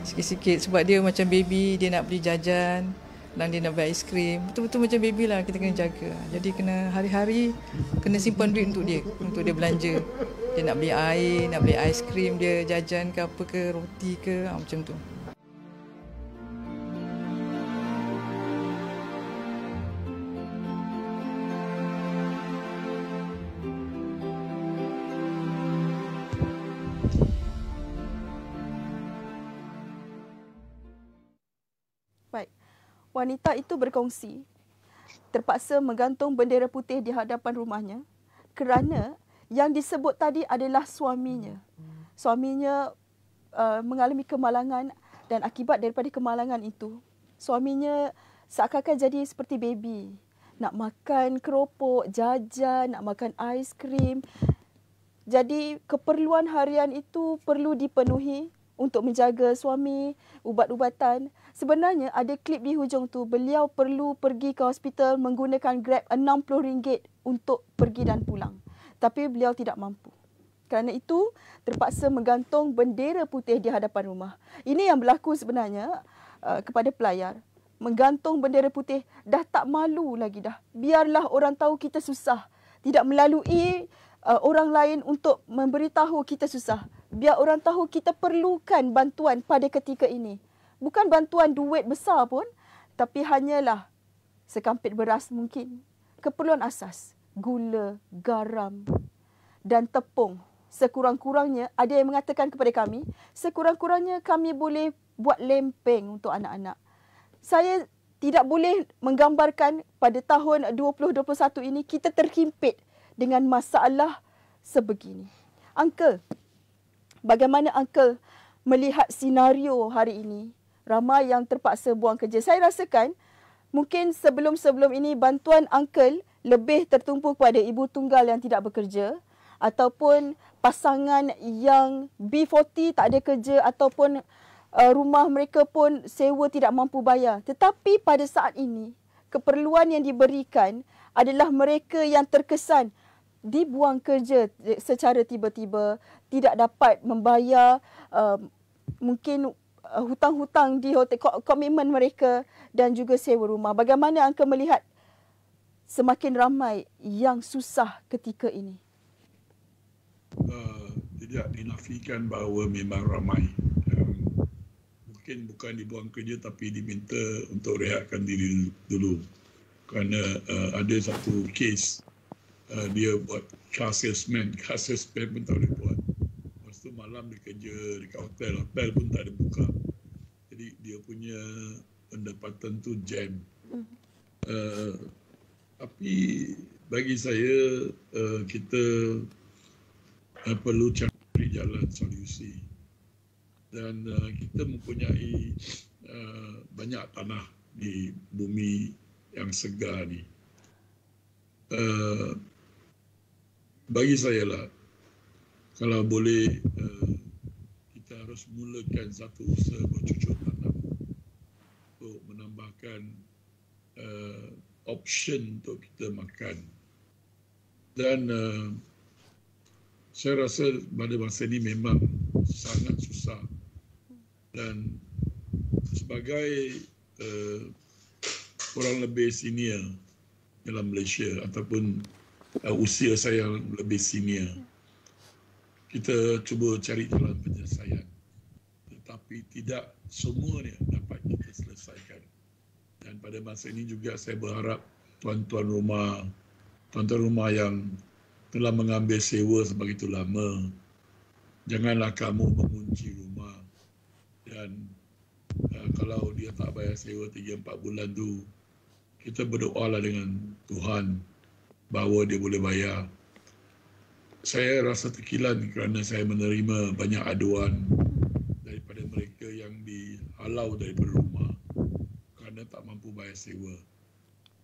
Sikit-sikit sebab dia macam baby, dia nak beli jajan dan dia nak beli aiskrim. Betul-betul macam baby lah, kita kena jaga. Jadi kena hari-hari kena simpan duit untuk dia belanja. Dia nak beli air, nak beli aiskrim, dia jajan ke apa ke, roti ke, macam tu. Wanita itu berkongsi terpaksa menggantung bendera putih di hadapan rumahnya kerana yang disebut tadi adalah suaminya. Suaminya mengalami kemalangan dan akibat daripada kemalangan itu, suaminya seakan-akan jadi seperti baby. Nak makan keropok, jajan, nak makan aiskrim. Jadi keperluan harian itu perlu dipenuhi untuk menjaga suami, ubat-ubatan. Sebenarnya ada klip di hujung tu, beliau perlu pergi ke hospital menggunakan Grab RM60 untuk pergi dan pulang. Tapi beliau tidak mampu. Kerana itu, terpaksa menggantung bendera putih di hadapan rumah. Ini yang berlaku sebenarnya kepada pelayar. Menggantung bendera putih, dah tak malu lagi dah. Biarlah orang tahu kita susah. Tidak melalui orang lain untuk memberitahu kita susah. Biar orang tahu kita perlukan bantuan pada ketika ini. Bukan bantuan duit besar pun, tapi hanyalah sekampit beras mungkin. Keperluan asas, gula, garam dan tepung. Sekurang-kurangnya, ada yang mengatakan kepada kami, sekurang-kurangnya kami boleh buat lempeng untuk anak-anak. Saya tidak boleh menggambarkan pada tahun 2021 ini kita terhimpit dengan masalah sebegini. Uncle, bagaimana Uncle melihat senario hari ini? Ramai yang terpaksa buang kerja. Saya rasakan mungkin sebelum-sebelum ini bantuan Uncle lebih tertumpu kepada ibu tunggal yang tidak bekerja ataupun pasangan yang B40 tak ada kerja ataupun rumah mereka pun sewa tidak mampu bayar. Tetapi pada saat ini, keperluan yang diberikan adalah mereka yang terkesan dibuang kerja secara tiba-tiba, tidak dapat membayar mungkin hutang-hutang di hotel, komitmen mereka dan juga sewa rumah. Bagaimana Uncle melihat semakin ramai yang susah ketika ini? Tidak dinafikan bahawa memang ramai yang mungkin bukan dibuang kerja tapi diminta untuk rehatkan diri dulu. Kerana ada satu kes dia buat car salesman pun tak boleh buat. Lepas tu malam dia kerja dekat hotel pun tak ada buka. Jadi dia punya pendapatan tu jam. Tapi bagi saya kita perlu cari jalan solusi. Dan kita mempunyai banyak tanah di bumi yang segar ni. Bagi saya lah, kalau boleh kita harus mulakan satu usaha bercucuk tanam untuk menambahkan option untuk kita makan. Dan saya rasa pada masa ini memang sangat susah. Dan sebagai orang lebih senior dalam Malaysia ataupun usia saya yang lebih senior, kita cuba cari jalan penyelesaian. Tetapi tidak semuanya dapat kita selesaikan. Dan pada masa ini juga saya berharap tuan-tuan rumah yang telah mengambil sewa sebegitu lama, janganlah kamu mengunci rumah dan Kalau dia tak bayar sewa 3-4 bulan tu, kita berdoalah dengan Tuhan bahawa dia boleh bayar. Saya rasa terkilan kerana saya menerima banyak aduan daripada mereka yang dihalau daripada rumah kerana tak mampu bayar sewa.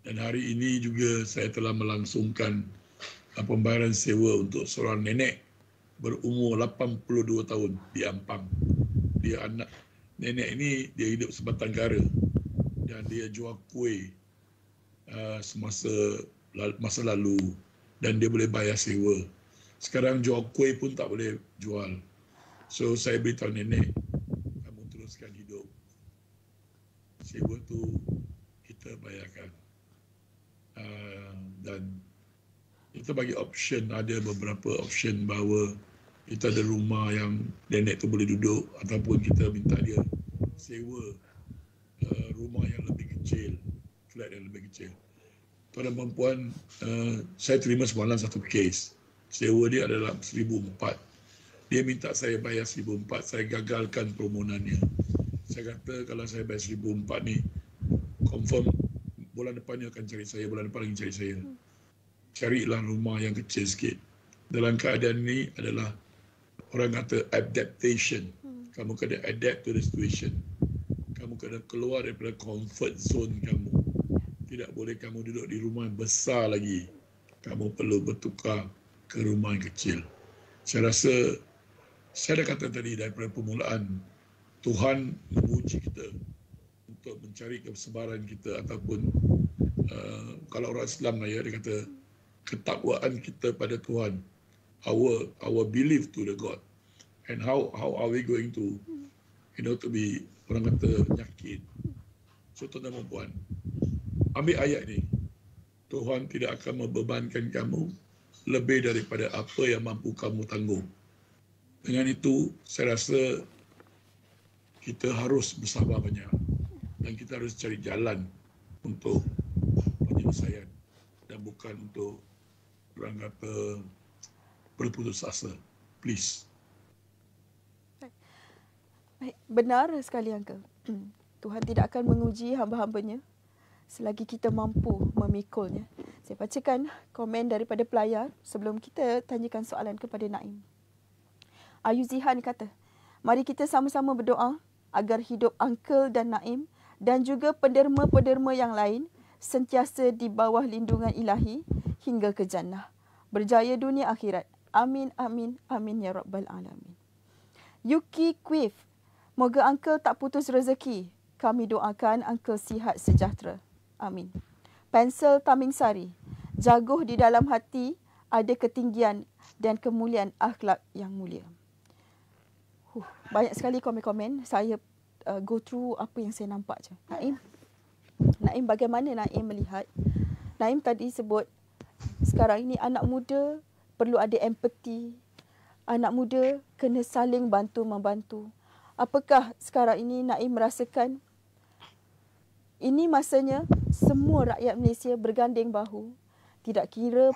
Dan hari ini juga saya telah melangsungkan pembayaran sewa untuk seorang nenek berumur 82 tahun di Ampang. Dia anak nenek ini, dia hidup sebatang kara dan dia jual kuih masa lalu dan dia boleh bayar sewa. Sekarang jual kuih pun tak boleh jual. So saya beritahu nenek, kamu teruskan hidup. Sewa tu kita bayarkan. Dan kita bagi option, ada beberapa option bahawa kita ada rumah yang nenek tu boleh duduk ataupun kita minta dia sewa rumah yang lebih kecil, flat yang lebih kecil. Tuan dan puan, saya terima semalam satu kes. Sewa dia adalah 1,400. Dia minta saya bayar 1,400, saya gagalkan permohonannya. Saya kata kalau saya bayar 1,400 ni, confirm bulan depan dia akan cari saya, bulan depan lagi cari saya. Carilah rumah yang kecil sikit. Dalam keadaan ini adalah orang kata adaptation. Kamu kena adapt to the situation. Kamu kena keluar daripada comfort zone kamu. Tidak boleh kamu duduk di rumah yang besar lagi. Kamu perlu bertukar ke rumah yang kecil. Saya rasa, saya dah kata tadi daripada permulaan, Tuhan menguji kita untuk mencari kesebaran kita ataupun kalau orang Islam lah ya, dia kata ketakwaan kita pada Tuhan, our belief to the God, and how are we going to to be, orang kata, yakin. So tuan dan puan, ambil ayat ni, Tuhan tidak akan membebankan kamu lebih daripada apa yang mampu kamu tanggung. Dengan itu, saya rasa kita harus bersabar banyak dan kita harus cari jalan untuk penyelesaian dan bukan untuk, orang kata, berputus asa. Please. Baik, benar sekali Uncle. Tuhan tidak akan menguji hamba-hambanya selagi kita mampu memikulnya. Saya bacakan komen daripada pelayar sebelum kita tanyakan soalan kepada Naim. Ayu Zihan kata, mari kita sama-sama berdoa agar hidup Uncle dan Naim dan juga penderma-penderma yang lain sentiasa di bawah lindungan ilahi hingga ke jannah. Berjaya dunia akhirat. Amin, amin, amin ya Rabbal Alamin. Yuki Quif, moga Uncle tak putus rezeki. Kami doakan Uncle sihat sejahtera. Amin. Pensel Taming Sari, jaguh di dalam hati ada ketinggian dan kemuliaan akhlak yang mulia. Banyak sekali komen-komen. Saya go through apa yang saya nampak je. Naim, bagaimana Naim melihat? Naim tadi sebut sekarang ini anak muda perlu ada empati. Anak muda kena saling bantu-membantu. Apakah sekarang ini Naim merasakan ini masanya semua rakyat Malaysia berganding bahu, tidak kira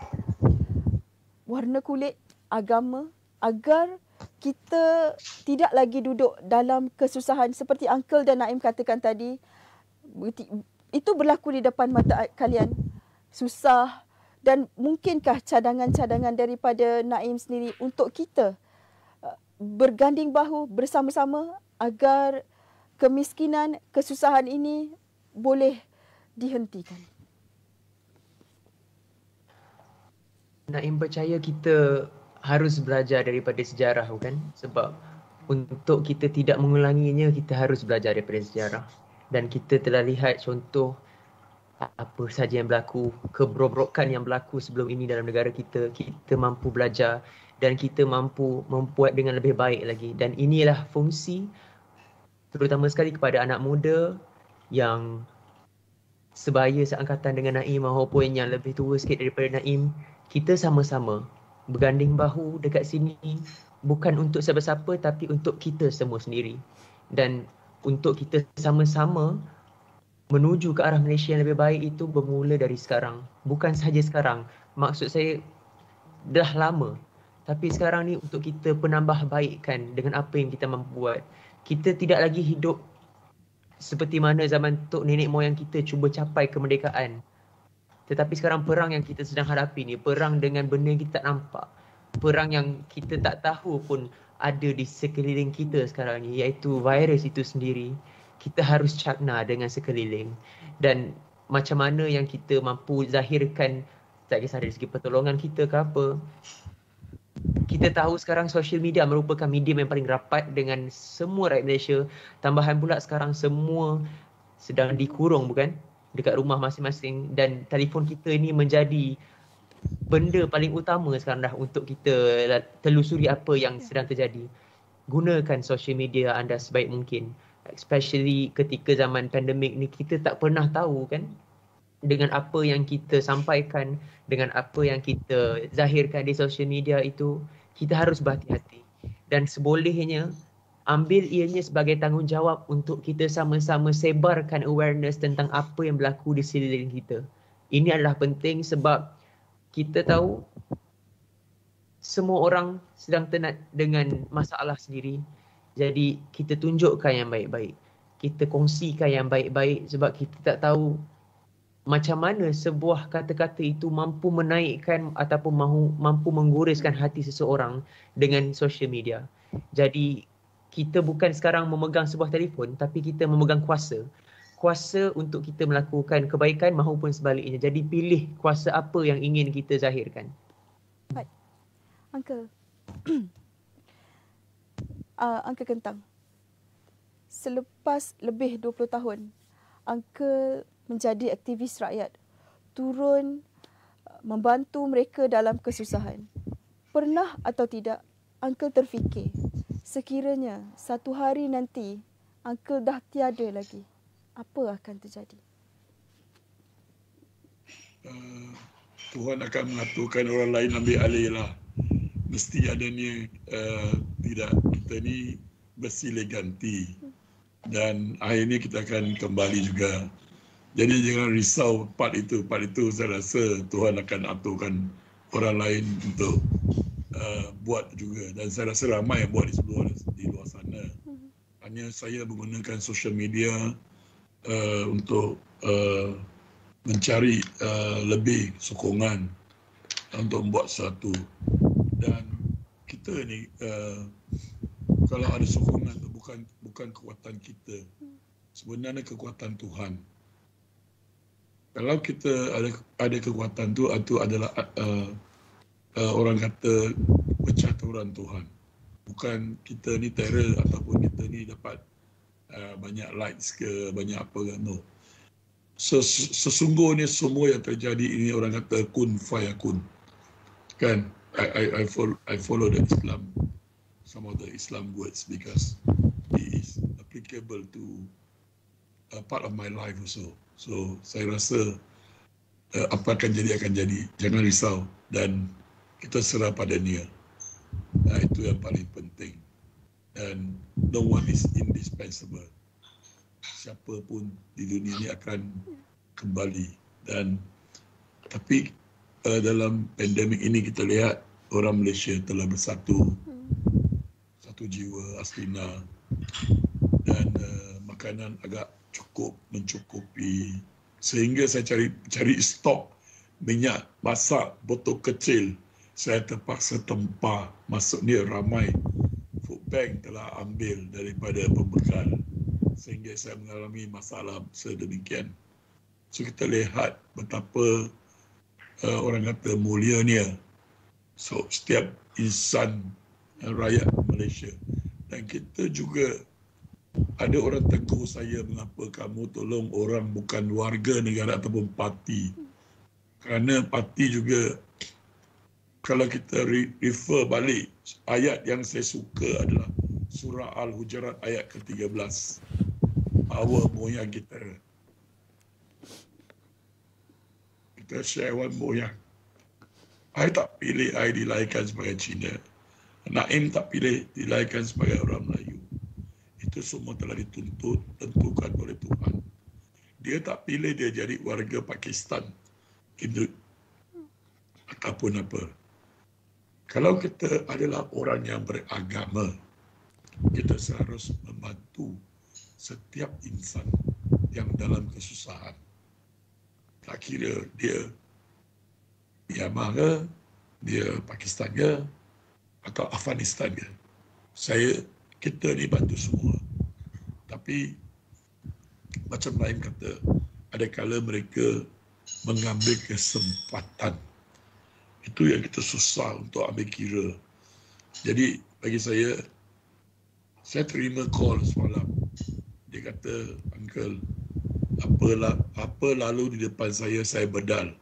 warna kulit, agama, agar kita tidak lagi duduk dalam kesusahan seperti Uncle dan Naim katakan tadi. Itu berlaku di depan mata kalian. Susah. Dan mungkinkah cadangan-cadangan daripada Naim sendiri untuk kita berganding bahu bersama-sama agar kemiskinan, kesusahan ini boleh dihentikan? Naim percaya kita harus belajar daripada sejarah, bukan? Sebab untuk kita tidak mengulanginya, kita harus belajar daripada sejarah. Dan kita telah lihat contoh apa saja yang berlaku, keberobrokan yang berlaku sebelum ini dalam negara kita. Kita mampu belajar dan kita mampu membuat dengan lebih baik lagi. Dan inilah fungsi terutama sekali kepada anak muda yang sebaya seangkatan dengan Naim maupun yang lebih tua sikit daripada Naim. Kita sama-sama berganding bahu dekat sini bukan untuk siapa-siapa tapi untuk kita semua sendiri. Dan untuk kita sama-sama menuju ke arah Malaysia yang lebih baik itu bermula dari sekarang. Bukan sahaja sekarang. Maksud saya dah lama. Tapi sekarang ni untuk kita penambahbaikkan dengan apa yang kita mampu buat. Kita tidak lagi hidup seperti mana zaman tok nenek moyang kita cuba capai kemerdekaan. Tetapi sekarang perang yang kita sedang hadapi ni, perang dengan benda yang kita tak nampak. Perang yang kita tak tahu pun ada di sekeliling kita sekarang ni, iaitu virus itu sendiri. Kita harus cakna dengan sekeliling. Dan macam mana yang kita mampu zahirkan, tak kisah dari segi pertolongan kita ke apa. Kita tahu sekarang social media merupakan medium yang paling rapat dengan semua rakyat Malaysia. Tambahan pula sekarang semua sedang dikurung, bukan? Dekat rumah masing-masing, dan telefon kita ini menjadi benda paling utama sekarang dah untuk kita telusuri apa yang sedang terjadi. Gunakan social media anda sebaik mungkin. Especially ketika zaman pandemik ni, kita tak pernah tahu kan, dengan apa yang kita sampaikan, dengan apa yang kita zahirkan di social media itu, kita harus berhati-hati. Dan sebolehnya, ambil ianya sebagai tanggungjawab untuk kita sama-sama sebarkan awareness tentang apa yang berlaku di sekeliling kita. Ini adalah penting sebab kita tahu semua orang sedang tenat dengan masalah sendiri. Jadi kita tunjukkan yang baik-baik. Kita kongsikan yang baik-baik sebab kita tak tahu macam mana sebuah kata-kata itu mampu menaikkan ataupun mampu menggoreskan hati seseorang dengan social media. Jadi kita bukan sekarang memegang sebuah telefon, tapi kita memegang kuasa. Kuasa untuk kita melakukan kebaikan maupun sebaliknya. Jadi pilih kuasa apa yang ingin kita zahirkan. Baik. Uncle. Uncle Kentang. Selepas lebih 20 tahun, Uncle menjadi aktivis rakyat, turun membantu mereka dalam kesusahan. Pernah atau tidak, Uncle terfikir, sekiranya satu hari nanti Uncle dah tiada lagi, apa akan terjadi? Tuhan akan mengaturkan orang lain ambil alih lah. Mesti adanya tidak, kita ni bersilih ganti. Dan akhirnya kita akan kembali juga. Jadi jangan risau part itu saya rasa Tuhan akan aturkan orang lain untuk buat juga. Dan saya rasa ramai yang buat di luar sana. Hanya saya menggunakan social media untuk mencari lebih sokongan untuk membuat sesuatu. Dan kita ni kalau ada sokongan itu bukan kekuatan kita, sebenarnya kekuatan Tuhan. Kalau kita ada kekuatan tu adalah orang kata percaturan Tuhan. Bukan kita ni terror ataupun kita ni dapat banyak likes ke banyak apa ke, no. Sesungguhnya semua yang terjadi ini orang kata kun fayakun. Kan? I follow the Islam, some of the Islam words because it is applicable to a part of my life also. So saya rasa apa akan jadi. Jangan risau dan kita serah pada Dia. Itu yang paling penting. And no one is indispensable. Siapa pun di dunia ini akan kembali. Tapi dalam pandemik ini kita lihat orang Malaysia telah bersatu, satu jiwa aslina, dan makanan agak cukup mencukupi sehingga saya cari stok minyak masak botol kecil. Saya terpaksa tempah, maksudnya ramai food bank telah ambil daripada pembekal sehingga saya mengalami masalah sedemikian. So kita lihat betapa orang kata mulianya setiap insan rakyat Malaysia. Dan kita juga ada orang tegur saya, mengapa kamu tolong orang bukan warga negara ataupun parti. Kerana parti juga, kalau kita refer balik, ayat yang saya suka adalah surah Al-Hujurat ayat ke-13. Awal moyang kita. Kita share one moyang. I tak pilih I dilahirkan sebagai Cina. Naim tak pilih dilahirkan sebagai orang Melayu. Itu semua telah tentukan oleh Tuhan. Dia tak pilih dia jadi warga Pakistan, Hindu ataupun apa. Kalau kita adalah orang yang beragama, kita seharusnya membantu setiap insan yang dalam kesusahan. Tak kira dia Myanmar ke, dia Pakistan ke, atau Afghanistan ke. Kita ni bantu semua. Tapi macam Naim kata, ada kala mereka mengambil kesempatan. Itu yang kita susah untuk ambil kira. Jadi bagi saya terima call semalam. Dia kata, Uncle, apa lalu di depan saya bedal.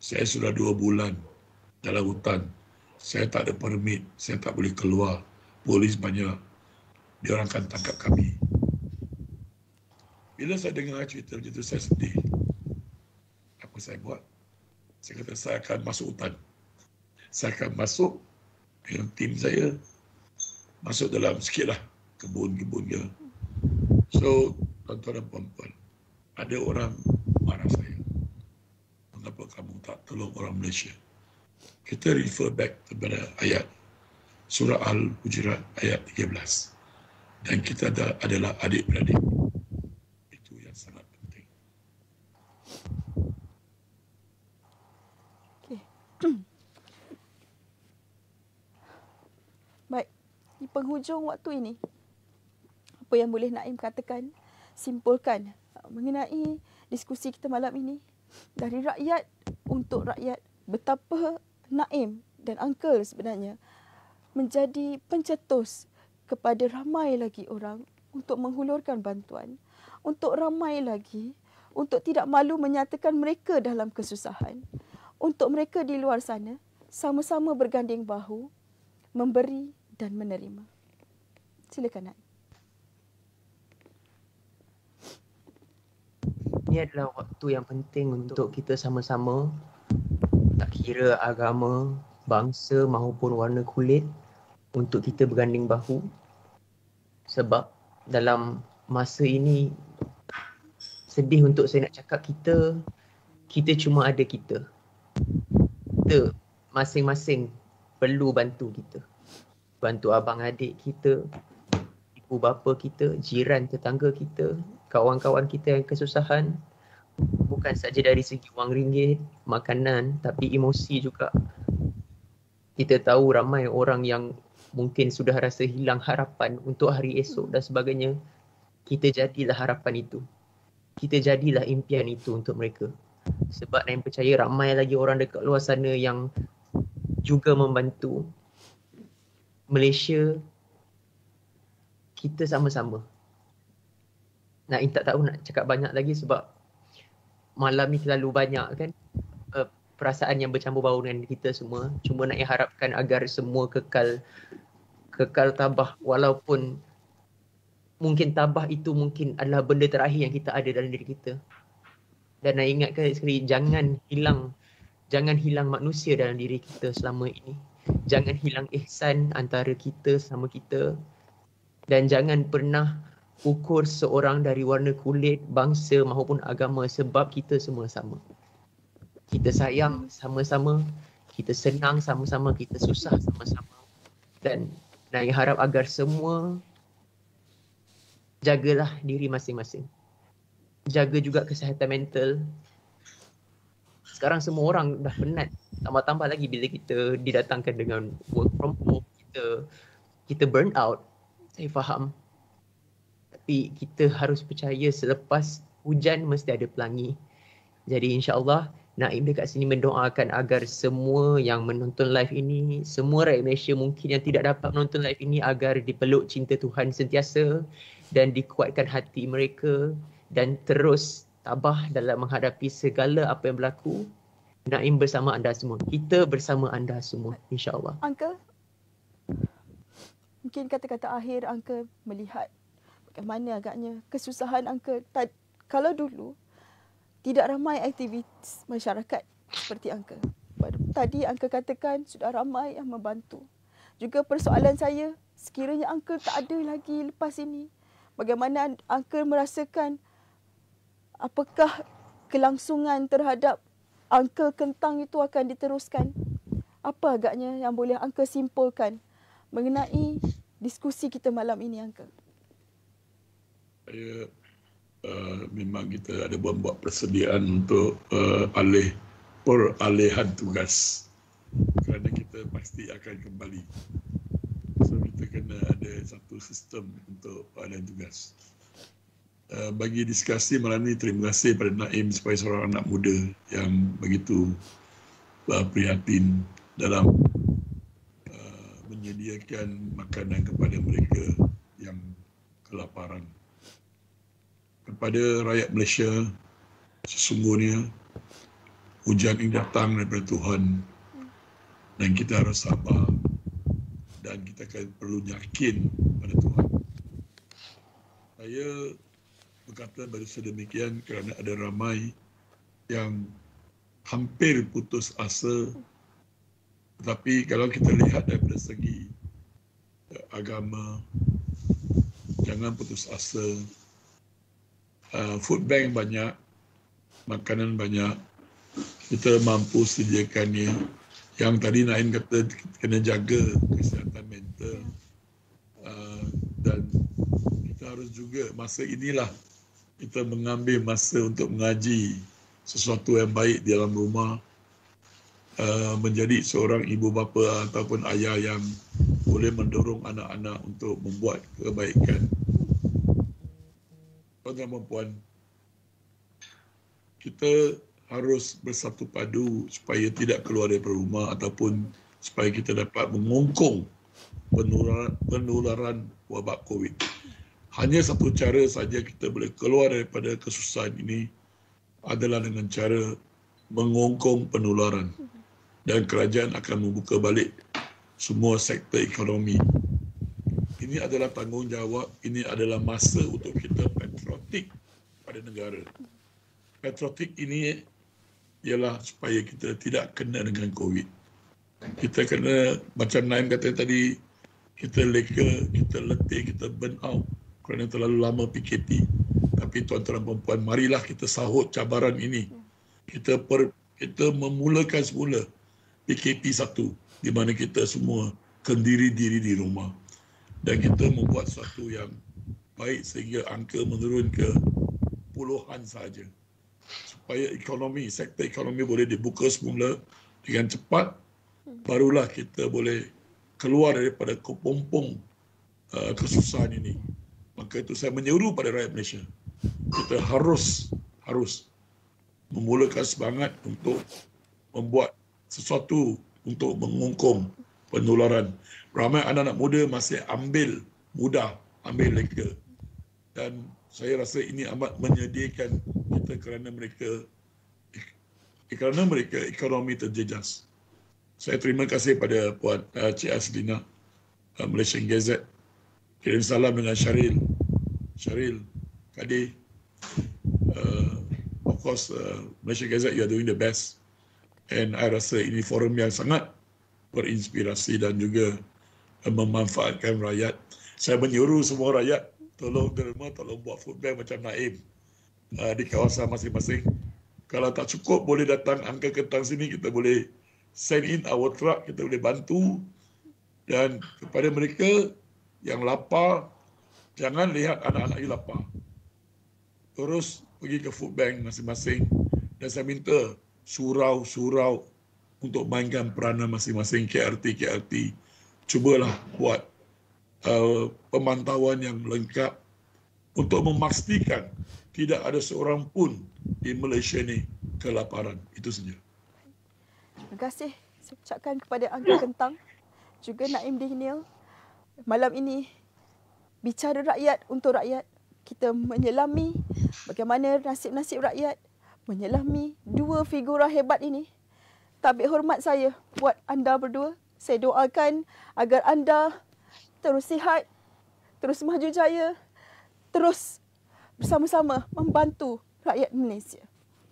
Saya sudah 2 bulan dalam hutan. Saya tak ada permit, saya tak boleh keluar. Polis banyak. Dia orang akan tangkap kami. Bila saya dengar cerita macam itu, saya sedih. Apa saya buat? Saya kata, saya akan masuk hutan. Saya akan masuk dengan tim saya, masuk dalam sikitlah kebun-kebunnya. So, tuan-tuan dan puan-puan, ada orang marah saya. Mengapa kamu tak tolong orang Malaysia? Kita refer back kepada ayat Surah Al-Hujurat ayat 13. Dan kita adalah adik-beradik. Itu yang sangat penting. Okay. Baik, di penghujung waktu ini, apa yang boleh Naim katakan, simpulkan mengenai diskusi kita malam ini dari rakyat untuk rakyat, betapa Naim dan Uncle sebenarnya menjadi pencetus kepada ramai lagi orang untuk menghulurkan bantuan, untuk ramai lagi untuk tidak malu menyatakan mereka dalam kesusahan, untuk mereka di luar sana sama-sama berganding bahu memberi dan menerima. Silakan Naim. Ini adalah waktu yang penting untuk kita sama-sama, tak kira agama, bangsa maupun warna kulit, untuk kita berganding bahu. Sebab dalam masa ini, sedih untuk saya nak cakap, kita cuma ada kita. Kita masing-masing perlu bantu kita. Bantu abang adik kita, ibu bapa kita, jiran tetangga kita, kawan-kawan kita yang kesusahan. Bukan saja dari segi wang ringgit, makanan, tapi emosi juga. Kita tahu ramai orang yang mungkin sudah rasa hilang harapan untuk hari esok dan sebagainya. Kita jadilah harapan itu. Kita jadilah impian itu untuk mereka. Sebab Naim percaya ramai lagi orang dekat luar sana yang juga membantu. Malaysia, kita sama-sama. Naim tak tahu nak cakap banyak lagi sebab malam ni terlalu banyak kan perasaan yang bercampur baur dengan kita semua. Cuma nak harapkan agar semua kekal tabah, walaupun mungkin tabah itu mungkin adalah benda terakhir yang kita ada dalam diri kita. Dan nak ingatkan sekali, jangan hilang manusia dalam diri kita selama ini. Jangan hilang ihsan antara kita sama kita. Dan jangan pernah ukur seorang dari warna kulit, bangsa maupun agama, sebab kita semua sama. Kita sayang sama-sama, kita senang sama-sama, kita susah sama-sama. Dan Naim harap agar semua jagalah diri masing-masing. Jaga juga kesihatan mental. Sekarang semua orang dah penat. Tambah-tambah lagi bila kita didatangkan dengan work from home, kita burn out. Saya faham. Tapi kita harus percaya selepas hujan mesti ada pelangi. Jadi insya-Allah Naim dekat sini mendoakan agar semua yang menonton live ini, semua rakyat Malaysia mungkin yang tidak dapat menonton live ini, agar dipeluk cinta Tuhan sentiasa dan dikuatkan hati mereka dan terus tabah dalam menghadapi segala apa yang berlaku. Naim bersama anda semua. Kita bersama anda semua, insya-Allah. Uncle, mungkin kata-kata akhir Uncle melihat bagaimana agaknya kesusahan Uncle. Kalau dulu tidak ramai aktivis masyarakat seperti Uncle. Tadi Uncle katakan sudah ramai yang membantu. Juga persoalan saya, sekiranya Uncle tak ada lagi lepas ini, bagaimana Uncle merasakan, apakah kelangsungan terhadap Uncle Kentang itu akan diteruskan? Apa agaknya yang boleh Uncle simpulkan mengenai diskusi kita malam ini, Uncle? Saya memang kita ada buat persediaan untuk peralihan tugas kerana kita pasti akan kembali. So kita kena ada satu sistem untuk peralihan tugas. Bagi diskusi malam ini, terima kasih pada Naim sebagai seorang anak muda yang begitu prihatin dalam menyediakan makanan kepada mereka yang kelaparan. Kepada rakyat Malaysia, sesungguhnya hujan ini datang daripada Tuhan dan kita harus sabar dan kita akan perlu yakin pada Tuhan. Saya berkata baru sedemikian kerana ada ramai yang hampir putus asa. Tetapi kalau kita lihat daripada segi agama, jangan putus asa. Food bank banyak, makanan banyak, kita mampu sediakannya. Yang tadi Naim kata kena jaga kesihatan mental dan kita harus juga masa inilah kita mengambil masa untuk mengaji sesuatu yang baik di dalam rumah, menjadi seorang ibu bapa ataupun ayah yang boleh mendorong anak-anak untuk membuat kebaikan. Tuan-tuan dan puan, kita harus bersatu padu supaya tidak keluar dari rumah ataupun supaya kita dapat mengongkong penularan wabak COVID. Hanya satu cara saja kita boleh keluar daripada kesusahan ini adalah dengan cara mengongkong penularan. Dan kerajaan akan membuka balik semua sektor ekonomi. Ini adalah tanggungjawab, ini adalah masa untuk kita patriotik pada negara. Patriotik ini ialah supaya kita tidak kena dengan COVID. Kita kena, macam Naim kata tadi, kita leka, kita letih, kita burn out kerana terlalu lama PKP. Tapi tuan-tuan dan puan, marilah kita sahut cabaran ini. Kita memulakan semula PKP 1 di mana kita semua kendiri diri di rumah. Dan kita membuat sesuatu yang baik sehingga angka menurun ke puluhan sahaja. Supaya ekonomi, sektor ekonomi boleh dibuka semula dengan cepat, barulah kita boleh keluar daripada kepompong kesusahan ini. Maka itu saya menyeru pada rakyat Malaysia. Kita harus memulakan semangat untuk membuat sesuatu untuk mengongkong penularan. Ramai anak-anak muda masih ambil leka. Dan saya rasa ini amat menyedihkan kita kerana mereka ekonomi terjejas. Saya terima kasih pada Puan Cik Aslina, Malaysian Gazette. Kirim salam dengan Syaril, Kadir. Of course, Malaysian Gazette, you are doing the best. And I rasa ini forum yang sangat berinspirasi dan juga memanfaatkan rakyat. Saya menyuruh semua rakyat, tolong derma, tolong buat food bank macam Naim di kawasan masing-masing. Kalau tak cukup, boleh datang angka ketang sini, kita boleh send in our truck, kita boleh bantu. Dan kepada mereka yang lapar, jangan lihat anak-anak you lapar. Terus pergi ke food bank masing-masing. Dan saya minta surau-surau untuk mainkan peranan masing-masing KRT. Cubalah buat pemantauan yang lengkap untuk memastikan tidak ada seorang pun di Malaysia ni kelaparan. Itu saja. Terima kasih saya ucapkan kepada Angka Kentang, juga Naim Daniel. Malam ini, bicara rakyat untuk rakyat. Kita menyelami bagaimana nasib-nasib rakyat, menyelami dua figura hebat ini. Tabik hormat saya buat anda berdua. Saya doakan agar anda terus sihat, terus maju jaya, terus bersama-sama membantu rakyat Malaysia.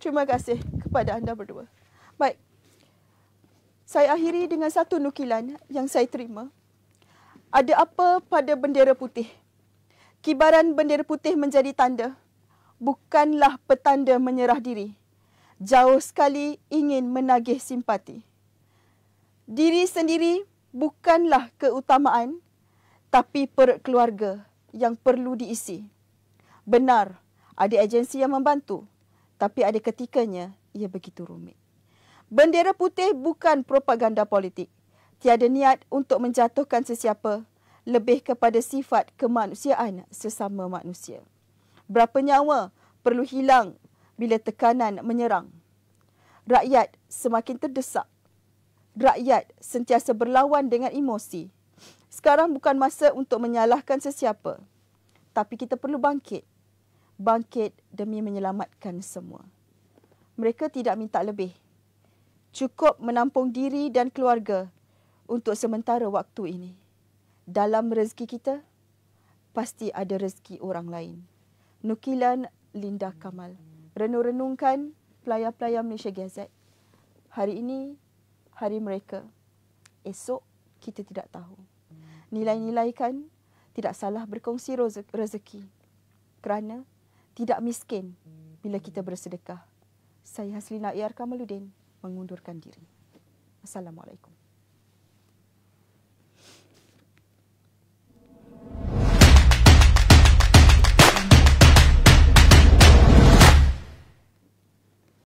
Terima kasih kepada anda berdua. Baik, saya akhiri dengan satu nukilan yang saya terima. Ada apa pada bendera putih? Kibaran bendera putih menjadi tanda, bukanlah petanda menyerah diri. Jauh sekali ingin menagih simpati. Diri sendiri bukanlah keutamaan, tapi perut keluarga yang perlu diisi. Benar, ada agensi yang membantu, tapi ada ketikanya ia begitu rumit. Bendera putih bukan propaganda politik. Tiada niat untuk menjatuhkan sesiapa, lebih kepada sifat kemanusiaan sesama manusia. Berapa nyawa perlu hilang bila tekanan menyerang. Rakyat semakin terdesak. Rakyat sentiasa berlawan dengan emosi. Sekarang bukan masa untuk menyalahkan sesiapa, tapi kita perlu bangkit. Bangkit demi menyelamatkan semua. Mereka tidak minta lebih. Cukup menampung diri dan keluarga untuk sementara waktu ini. Dalam rezeki kita, pasti ada rezeki orang lain. Nukilan Linda Kamal. Renung-renungkan pelayar-pelayar Malaysia Gazette. Hari ini, hari mereka. Esok, kita tidak tahu. Nilai-nilaikan tidak salah berkongsi rezeki. Kerana tidak miskin bila kita bersedekah. Saya Haslina A.R. Kamaluddin mengundurkan diri. Assalamualaikum.